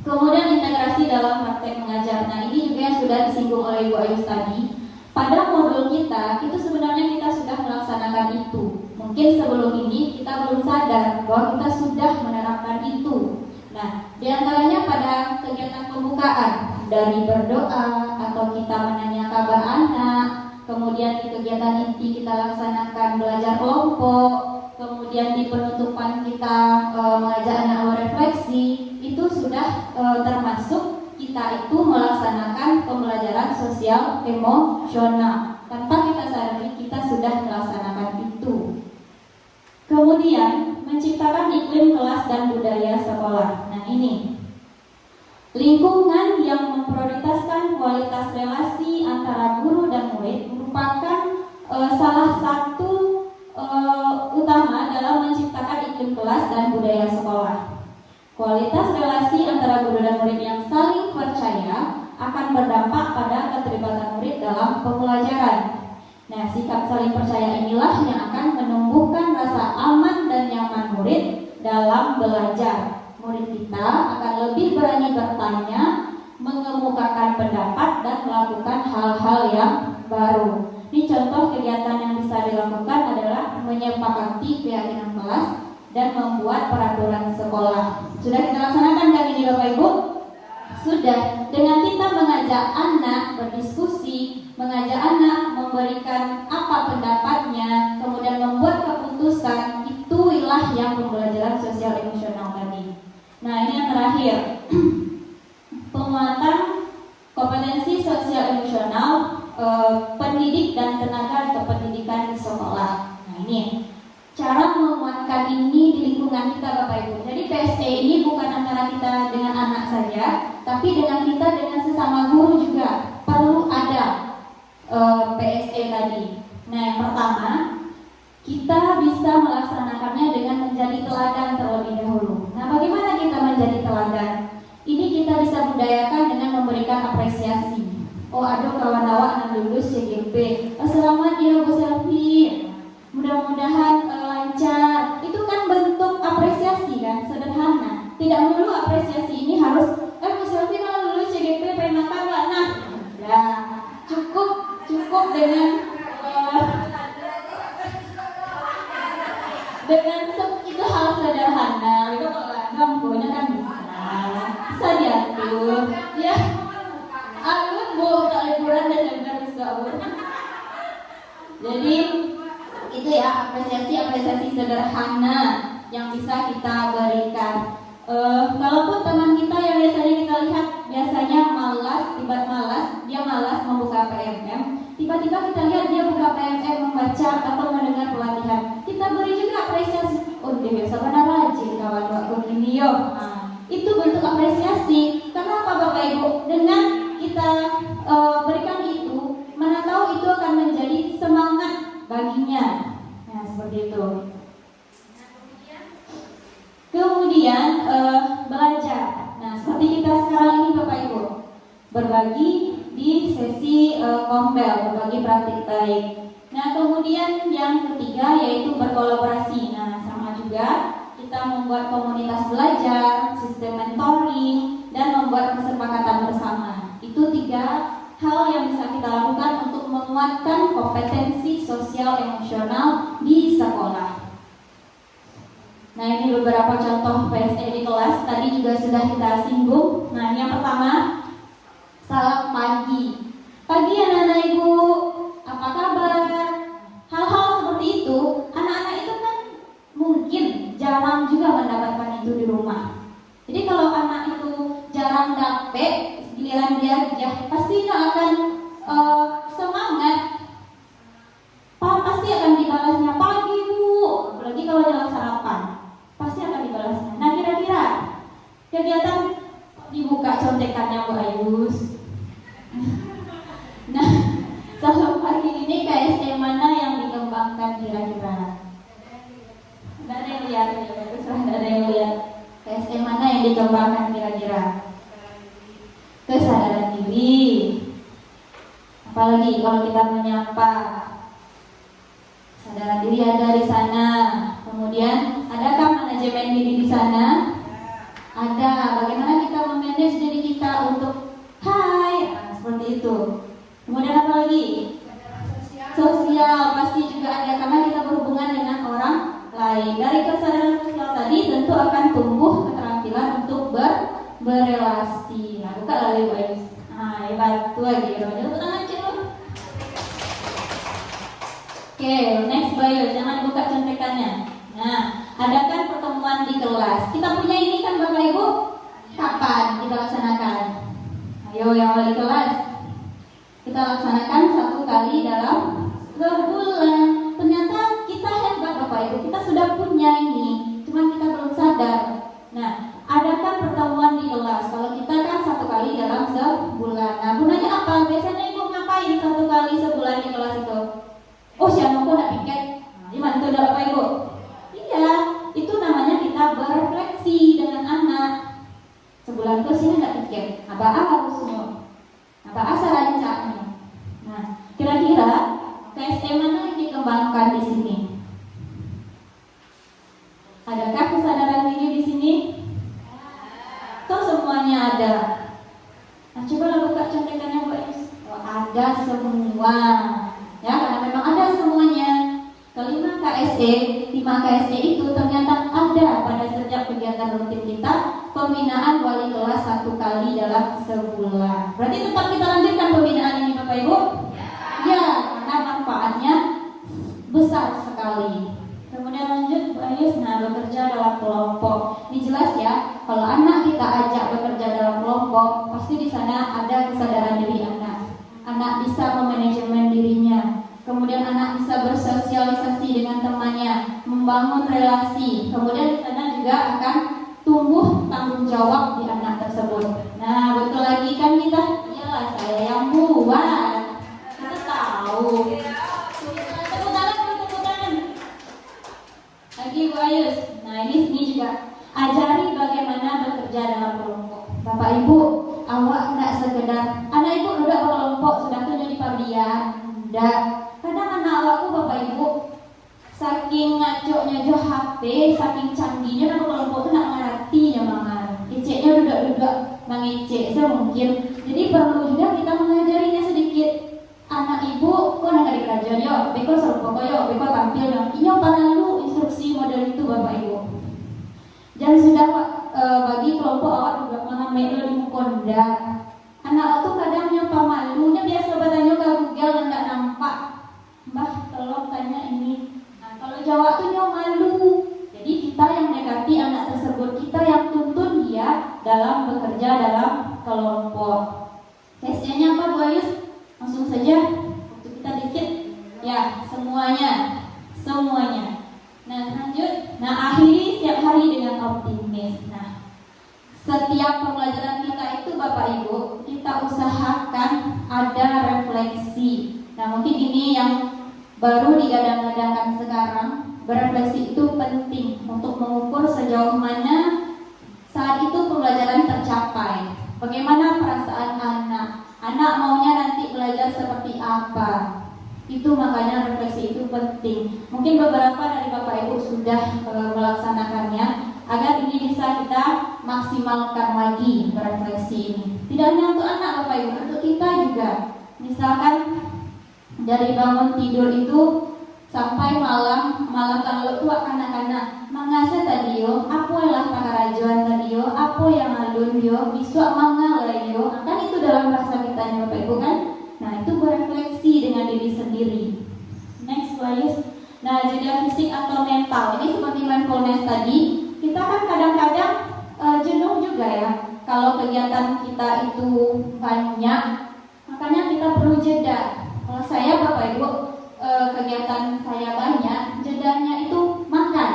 Kemudian integrasi dalam praktek mengajar. Nah, ini juga yang sudah disinggung oleh Bu Ayus tadi. Pada modul kita, itu sebenarnya kita sudah melaksanakan itu. Mungkin sebelum ini kita belum sadar bahwa kita sudah menerapkan itu. Nah, diantaranya pada kegiatan pembukaan, dari berdoa atau kita menanya kabar anak, kemudian di kegiatan inti kita laksanakan belajar kelompok, kemudian di penutupan kita mengajak anak berefleksi, itu sudah termasuk kita itu melaksanakan pembelajaran sosial emosional. Tanpa kita sadari kita sudah melaksanakan itu. Kemudian menciptakan iklim kelas dan budaya sekolah. Nah, ini lingkungan yang memprioritaskan kualitas relasi antara guru dan murid merupakan salah satu utama dalam menciptakan iklim kelas dan budaya sekolah. Kualitas relasi antara guru dan murid yang saling percaya akan berdampak pada keterlibatan murid dalam pembelajaran. Nah, sikap saling percaya inilah yang akan menumbuhkan rasa aman dan nyaman murid dalam belajar. Murid kita akan lebih berani bertanya, mengemukakan pendapat, dan melakukan hal-hal yang baru. Ini contoh kegiatan yang bisa dilakukan adalah menyepakati keyakinan kelas dan membuat peraturan sekolah. Sudah kita laksanakan kan ini Bapak Ibu? Sudah. Dengan kita mengajak anak berdiskusi, mengajak anak memberikan apa pendapatnya, kemudian membuat keputusan, itulah yang pembelajaran sosial emosional tadi. Nah, ini yang terakhir. Penguatan kompetensi sosial emosional pendidik dan tenaga kependidikan di sekolah. Nah, ini cara menguatkan ini di lingkungan kita Bapak Ibu. Jadi PSE ini bukan antara kita dengan anak saja, tapi dengan kita dengan sesama guru juga perlu ada PSE tadi. Nah, yang pertama, kita bisa melaksanakannya dengan menjadi teladan terlebih dahulu. Nah, bagaimana kita menjadi teladan? Ini kita bisa budayakan dengan memberikan apresiasi. Oh, aduh kawan awak yang lulus CGP. Selamat ya Bu Selvi. Mudah-mudahan lancar. Itu kan bentuk apresiasi kan, sederhana. Tidak melulu apresiasi ini harus Bu Selvi kalau lulus CGP pengen makan nggak? Nah, ya cukup dengan itu hal sederhana. Itu kalau punya kan bisa diatur. Ya, aku Bu tak liburan Desember bisa Bu. Jadi itu ya apresiasi sederhana yang bisa kita berikan. Kalaupun teman kita yang biasanya kita lihat biasanya dia malas membuka PMM, tiba-tiba kita lihat dia buka PMM, membaca atau mendengar pelatihan, kita beri juga apresiasi. Oh, dia biasa benar rajin kawan waktu ini yo. Nah, itu bentuk apresiasi. Karena apa Bapak Ibu? Dengan kita berikan itu, mana tahu itu akan menjadi semangat baginya. Nah, seperti itu. Kemudian belajar. Nah, seperti kita sekarang ini Bapak Ibu, berbagi di sesi kompel, berbagi praktik baik. Nah, kemudian yang ketiga yaitu berkolaborasi. Nah, sama juga kita membuat komunitas belajar, sistem mentoring, dan membuat kesepakatan bersama. Itu 3 hal yang bisa kita lakukan untuk menguatkan kompetensi sosial emosional di sekolah. Nah, ini beberapa contoh PSE di kelas. Tadi juga sudah kita singgung. Nah, yang pertama, salam pagi. Pagi anak-anak Ibu, apa kabar? Hal-hal seperti itu, anak-anak itu kan mungkin jarang juga mendapatkan itu di rumah. Jadi kalau anak itu jarang dapet, giliran dia pastinya akan semangat. Pasti akan dibalasnya pagi Bu, apalagi kalau jalan sarapan, pasti akan dibalasnya. Nah, kira-kira kegiatan dibuka contekannya Bu Ayus. Nah, salam pagi ini KSE mana yang dikembangkan kira-kira? Nggak ada yang lihat, ya bagus lah, nggak ada yang lihat. KSE mana yang dikembangkan kira-kira? Kesadaran diri. Apalagi kalau kita menyapa, kesadaran diri ada di sana. Kemudian adakah manajemen diri di sana? Ada. Bagaimana kita memanage diri kita untuk hai, seperti itu. Kemudian apa lagi? Sosial pasti juga ada karena kita berhubungan dengan orang lain. Dari kesadaran sosial tadi tentu akan tumbuh keterampilan untuk berelasi. Nah, buka lalu guys. Nah, hebat tuh lagi. Tepuk tangan Cil. Oke, next bio. Jangan buka contekannya. Nah, adakan pertemuan di kelas. Kita punya ini kan Bapak Ibu? Kapan kita laksanakan? Ayo yang wali kelas. Kita laksanakan 1 kali dalam sebulan. Ternyata kita hebat Bapak Ibu. Kita sudah punya ini, cuma kita belum sadar. Nah, adakan pertemuan di kelas. Kalau kita kan 1 kali dalam sebulan. Nah, gunanya apa? Biasanya Ibu ngapain 1 kali sebulan di kelas itu? Oh, siapa kok nak piket? Gimana tuh Bapak Ibu? Iya, itu namanya kita berefleksi dengan anak. Sebulan itu sini nggak piket. Apa harusnya? Apa asal rancaknya? Nah, kira-kira KSE mana yang dikembangkan di sini? Adakah kesadaran diri di sini? Atau semuanya ada? Nah, coba buka contekannya Bu Elis. Oh, ada semua. Ya, karena memang ada semuanya. Kelima KSE, 5 KSE itu ternyata ada pada setiap kegiatan rutin kita. Pembinaan wali kelas 1 kali dalam sebulan. Berarti tetap kita lanjutkan pembinaan ini Bapak Ibu? Ya, karena manfaatnya besar sekali. Kemudian lanjut Bu Ayus. Nah, bekerja dalam kelompok. Ini jelas ya, kalau anak kita ajak bekerja dalam kelompok, pasti di sana ada kesadaran diri anak. Anak bisa memanajemen dirinya. Kemudian anak bisa bersosialisasi dengan temannya, membangun relasi. Kemudian di sana juga akan tumbuh tanggung jawab di anak tersebut. Nah, betul lagi kan kita? Iyalah, saya yang buat. Kita tahu. Tepuk tangan. Lagi Bu Ayus. Nah, ini juga ajari bagaimana bekerja dalam kelompok. Bapak Ibu, awak tidak sekedar anak Ibu duduk berkelompok sudah tunjuk di pavilion. Tidak. Kadang anak awakku Bapak Ibu saking ngacoknya jo HP, saking canggihnya nak kelompok itu nak ngerti nyamangan. Iceknya duduk-duduk mengicek semungkin. Jadi perlu juga kita mengajarinya sedikit. Anak Ibu, kok nak di kerajaan yo, beko serupa yo, beko tampil yo. Iyo panalu instruksi model itu Bapak Ibu. Dan sudah bagi kelompok awak juga mengambil di mukonda. Anak itu kadang yang pemalunya biasa bertanya ke Google dan nggak nampak. Mbah, tolong tanya ini. Nah, kalau jawab tuh dia malu. Jadi kita yang dekati anak tersebut, kita yang tuntun dia dalam bekerja dalam kelompok. Tesnya apa Bu Ayus? Langsung saja. Waktu kita dikit. Ya, semuanya. Nah, lanjut. Nah, akhiri setiap hari dengan optimis. Nah, setiap pembelajaran kita itu Bapak Ibu, kita usahakan ada refleksi. Nah, mungkin ini yang baru digadang-gadangkan sekarang. Berefleksi itu penting untuk mengukur sejauh mana saat itu pembelajaran tercapai. Bagaimana perasaan anak? Anak maunya nanti belajar seperti apa? Itu makanya refleksi itu penting. Mungkin beberapa dari Bapak Ibu sudah melaksanakannya agar ini bisa kita maksimalkan lagi berefleksi ini. Tidak hanya untuk anak Bapak Ibu, untuk kita juga. Misalkan dari bangun tidur itu sampai malam kalau tua anak-anak mangasa tadi yo, apa lah pakarajuan tadi yo, apa yang alun yo, biswa mangal lah yo. Kan itu dalam bahasa kita Bapak Ibu kan? Nah, itu berefleksi dengan diri sendiri. Next please. Nah, jeda fisik atau mental. Ini seperti mindfulness tadi, kita kan kadang-kadang jenuh juga ya. Kalau kegiatan kita itu banyak, makanya kita perlu jeda. Kalau saya Bapak Ibu, kegiatan saya banyak, jedanya itu makan.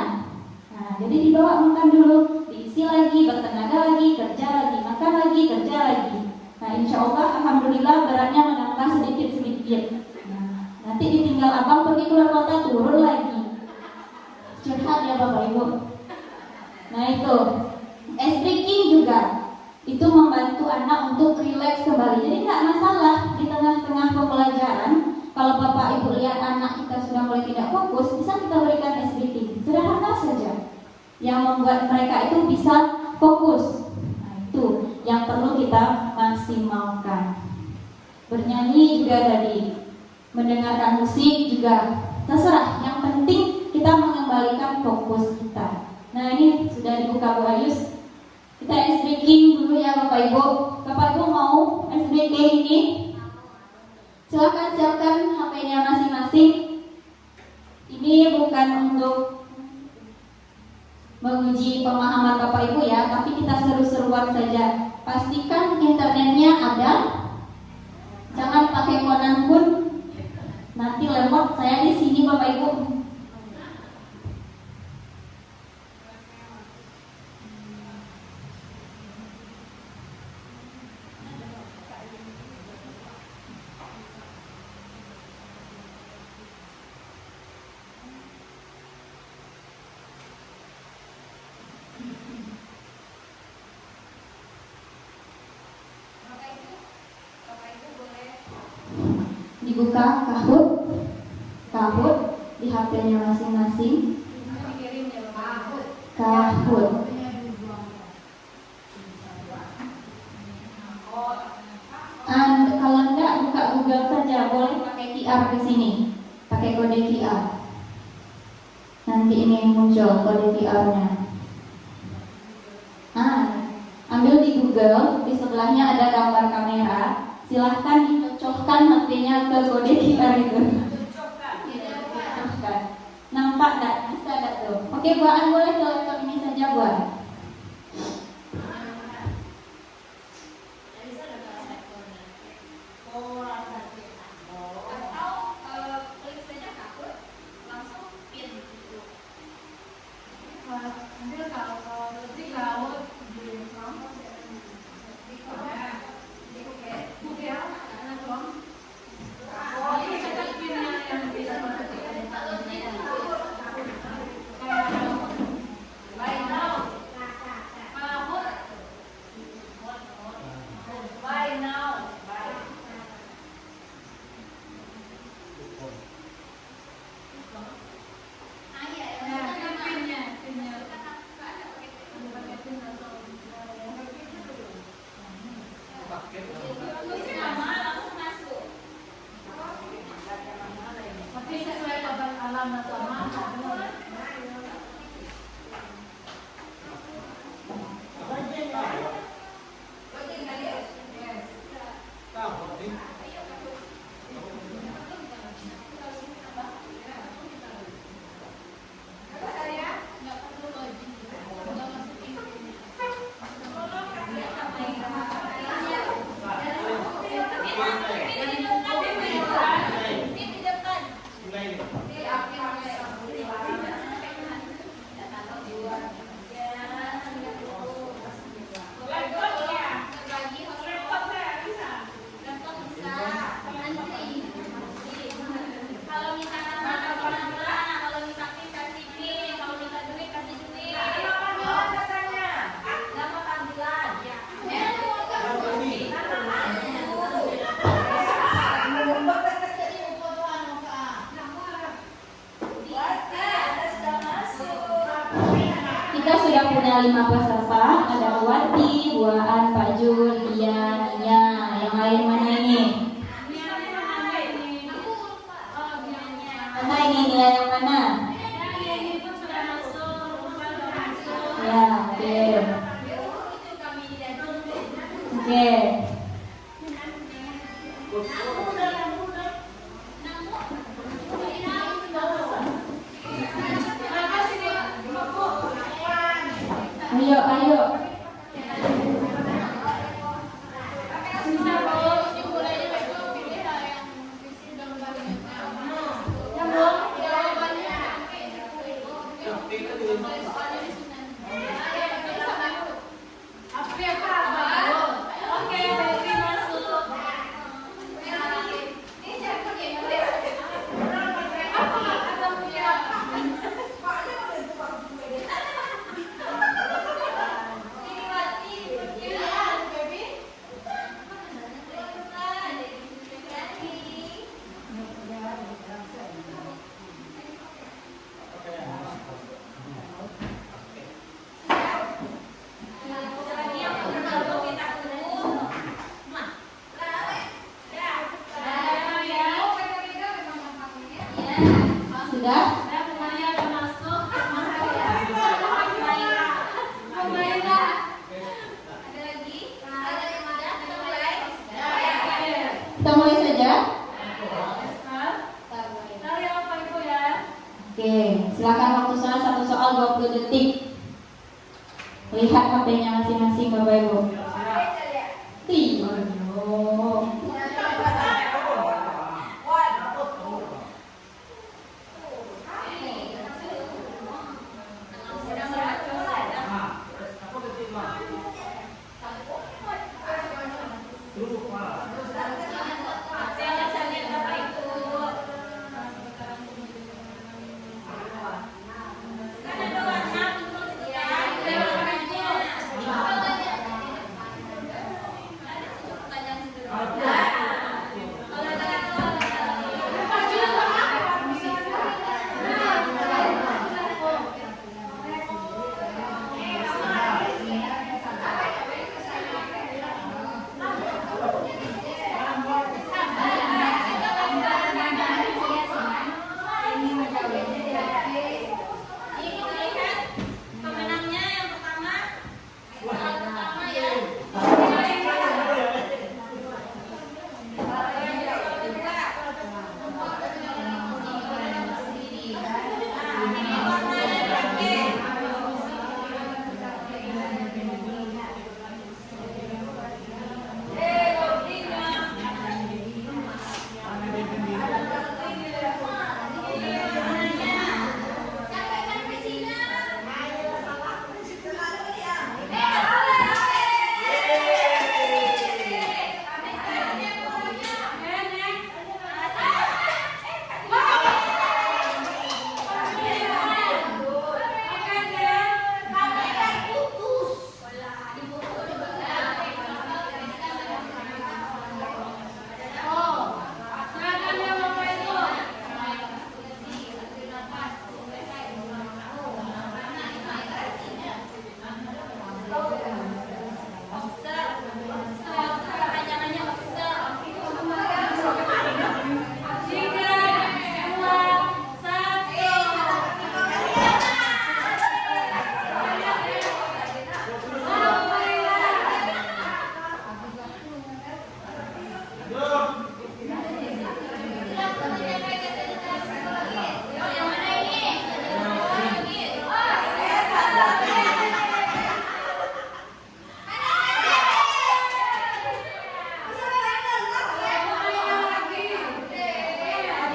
Nah, jadi dibawa makan dulu, diisi lagi, bertenaga lagi, kerja lagi, makan lagi, kerja lagi. Nah, insya Allah, alhamdulillah beratnya menambah sedikit-sedikit. Nah, nanti ditinggal abang pergi keluar kota turun lagi. Curhat ya Bapak Ibu. Nah itu, ice breaking juga itu membantu anak untuk rileks kembali. Jadi nggak masalah di tengah-tengah pembelajaran. Kalau Bapak Ibu lihat anak kita sudah mulai tidak fokus, bisa kita berikan ice breaking. Sederhana saja, yang membuat mereka itu bisa fokus. Itu yang perlu kita maksimalkan. Bernyanyi juga tadi, mendengarkan musik juga terserah. Yang penting kita mengembalikan fokus kita. Nah ini sudah dibuka Bu Ayus. Kita ice breaking dulu ya Bapak Ibu. Bapak Ibu mau ice breaking ini? Silakan siapkan HP-nya masing-masing. Ini bukan untuk menguji pemahaman Bapak Ibu ya, tapi kita seru-seruan saja. Pastikan internetnya ada. Jangan pakai konan pun. Nanti lemot saya di sini Bapak Ibu. Dibuka Kahoot di HP-nya masing-masing. Kahoot. Kalau enggak buka Google saja, boleh pakai QR di sini, pakai kode QR. Nanti ini muncul kode QR-nya. Ambil di Google, di sebelahnya ada gambar kamera. Silahkan dicocokkan HP-nya ke kode QR itu. Nampak tak? Bisa tak tuh? Oke, buaan boleh ke laptop ini saja buat. ada 5 peserta, ada Wati, Buaan, Pak Jul, Lia, Nia. Yang lain mana ini? Mana ini Nia yang mana? Ya, oke. Oke. Ayo, ayo. Sudah? Kita mulai saja. Oke, silakan waktu soal 1 soal 20 detik. Lihat HP-nya masing-masing Bapak Ibu.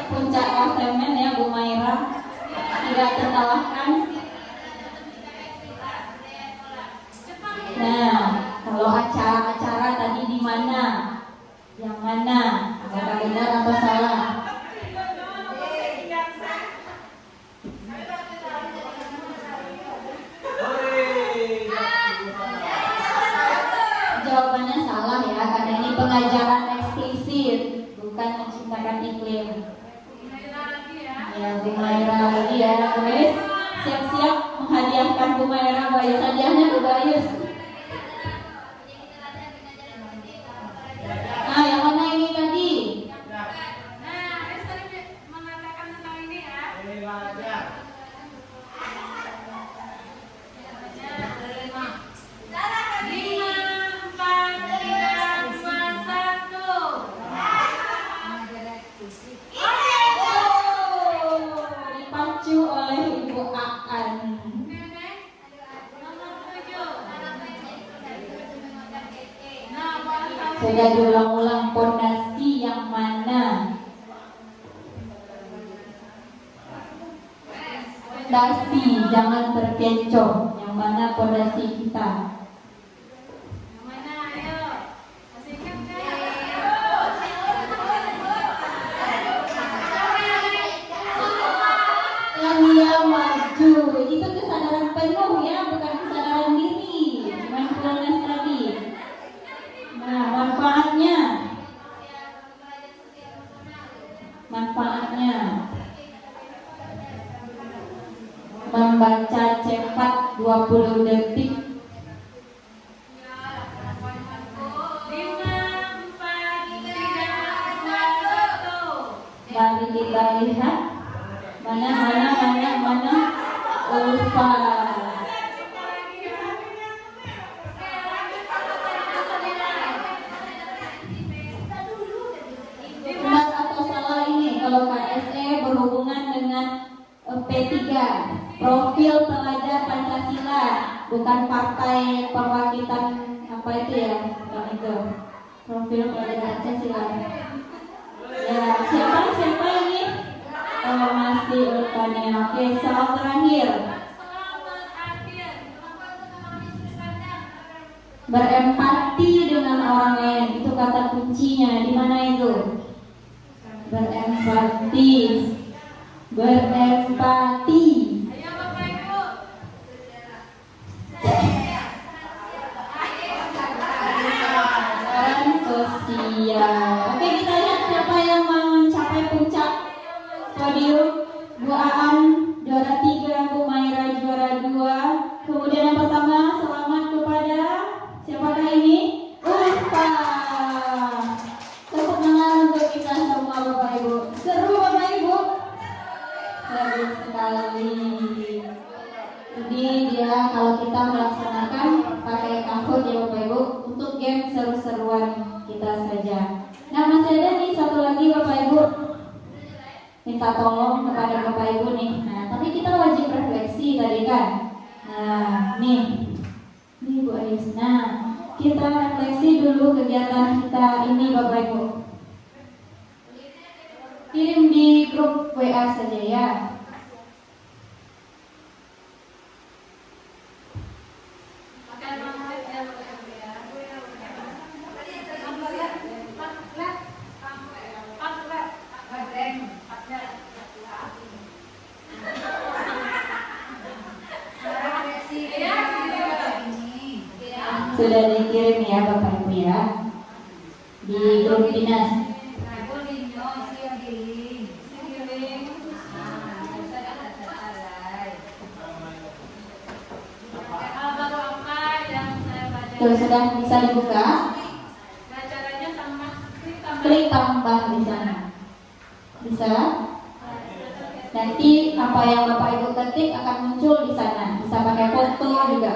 Puncak klasemen ya Bu Maira, tidak terkalahkan. Nah, kalau acara-acara tadi di mana? Yang mana? Apakah benar atau salah? Jawabannya salah ya, karena ini pengajaran eksplisit, bukan menciptakan iklim. Ya, Bu Maira lagi ya, guys. Siap-siap menghadiahkan Bu Maira Bayus. Hadiahnya Bu Bayus. Nah, yang mana ini tadi? Mengatakan tentang ini ya. Dipacu oleh Ibu Aan. Sudah diulang-ulang, pondasi yang mana? Pondasi, jangan terkecoh. Yang mana pondasi kita? Yang dia maju, itu kesadaran penuh ya, bukan kesadaran diri. Mindfulness tadi. Nah, manfaatnya membaca cepat 20 detik. 5, 4, 3, 2, 1. Mari kita lihat mana. Lupa. Benar atau salah ini kalau KSE berhubungan dengan P3, profil pelajar Pancasila, bukan partai pembangkitan apa itu ya, bukan itu. Profil pelajar Pancasila. Ya, siapa ini? Oh, masih Ulfania. Oke, soal terakhir. Berempati dengan orang lain, itu kata kuncinya. Di mana itu? Berempati. Ayo Bapak Ibu. Peran sosial. Oke, kita lihat siapa yang mencapai puncak podium. Bu Aan juara 3, Bu Maira juara 2. Kemudian yang pertama, selamat kepada siapakah ini? Ulfa. Tepuk tangan untuk kita semua Bapak Ibu. Seru Bapak Ibu? Seru sekali. Jadi dia kalau kita melaksanakan pakai Kahoot ya Bapak Ibu, untuk game seru-seruan kita saja. Nah, masih ada nih satu lagi Bapak Ibu, minta tolong kepada Bapak Ibu nih. Nah, tapi kita wajib refleksi tadi kan. Nah, nih Bu Ayus. Nah, kita refleksi dulu kegiatan kita ini Bapak Ibu. Kirim di grup WA saja ya. Sudah dikirim ya Bapak Ibu ya, di grup dinas. Tuh, sudah bisa dibuka. Klik tambah di sana. Bisa. Nanti apa yang Bapak Ibu ketik akan muncul di sana. Bisa pakai foto juga.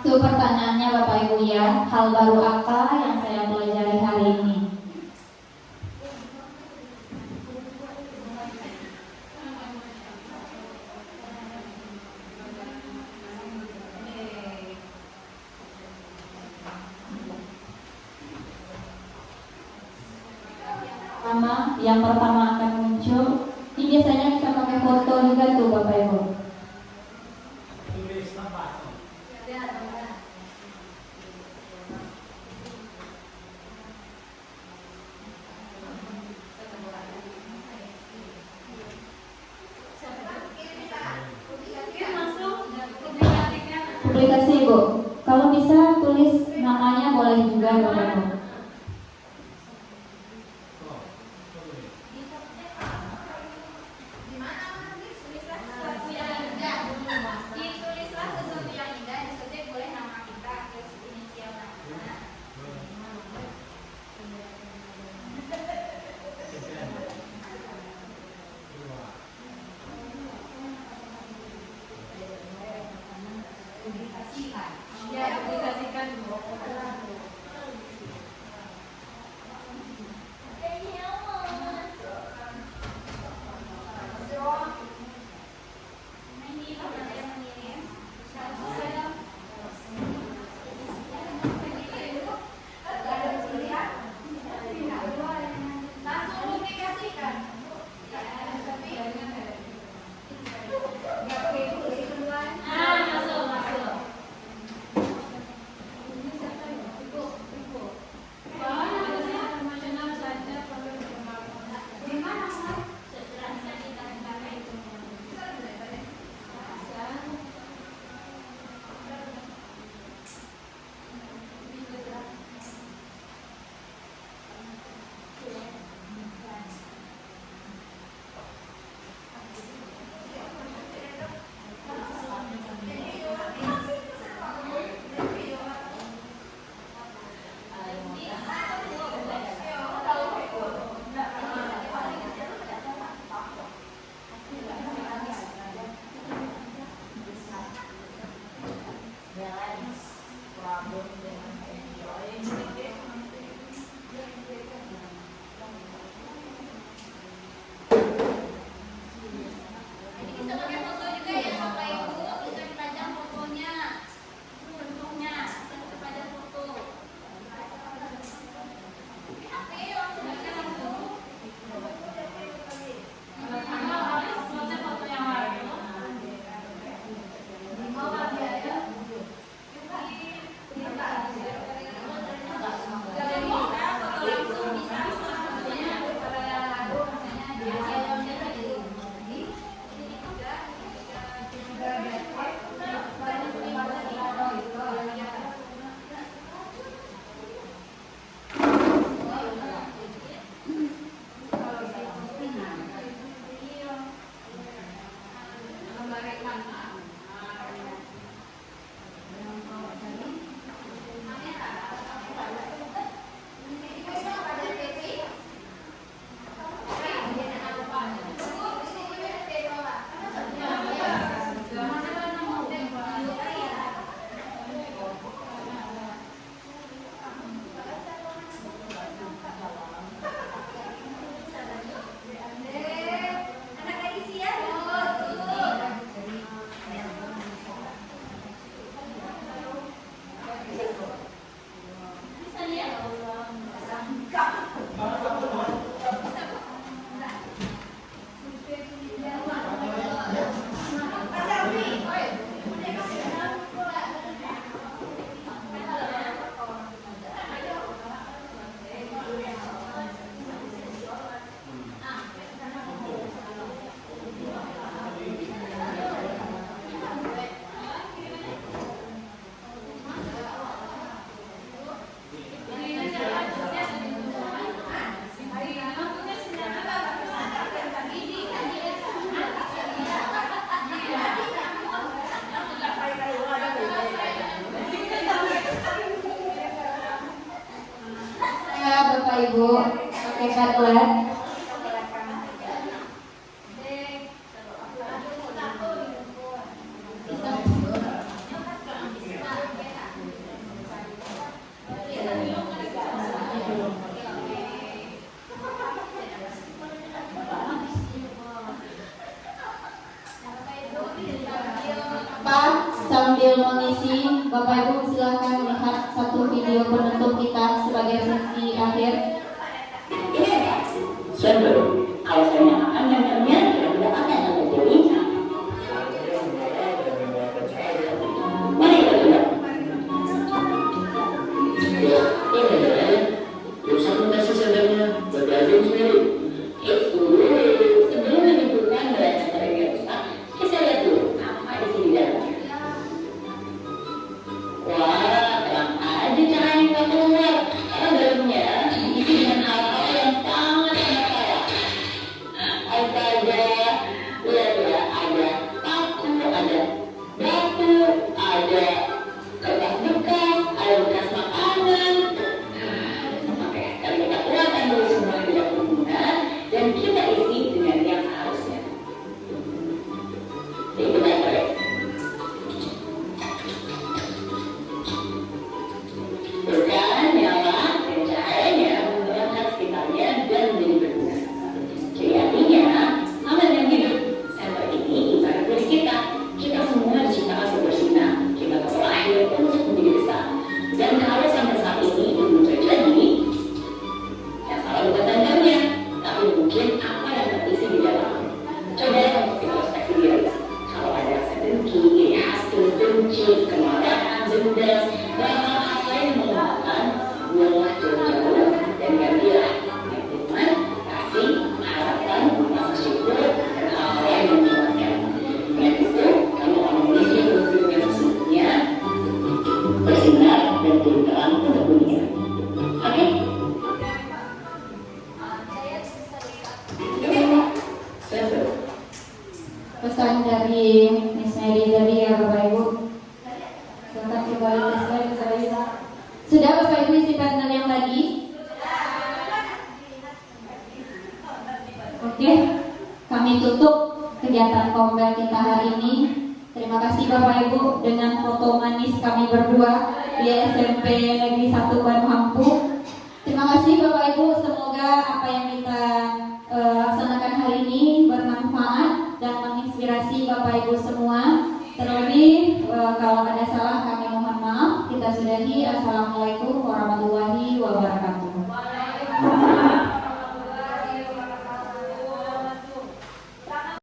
Itu pertanyaannya Bapak Ibu ya, hal baru apa yang saya pelajari hari ini? Yang pertama akan muncul, ini biasanya bisa pakai foto juga tuh Bapak Ibu. aplikasi Ibu. Kalau bisa tulis namanya boleh juga Bapak Ibu. Ditulislah sesuatu yang indah, diketik boleh nama kita, terus inisial nama. Ya, aplikasikan. Langsung publikasikan. Masuk. Bisa pakai foto juga ya Bapak Ibu, bisa dipajang fotonya, bentuknya, bisa dipajang foto. Oke, langsung aja langsung. Kalau habis mau foto yang lain. Mau lagi ya? Bapak Ibu pakai kadlet. Pak, sambil mengisi, Bapak Ibu silakan lihat satu video penutup kita sebagai sesi akhir. Sebelum kalau saya nyalakan gambarnya, tidak akan ada jadi. Mari kita lihat. Usah kasih sadarnya, berbagi sendiri. Sebelum menentukan beras yang rusak, kita lihat dulu apa di sini dalamnya. kegiatan kombel kita hari ini. Terima kasih Bapak Ibu dengan foto manis kami berdua di SMP Negeri 1 Bandung Hampung.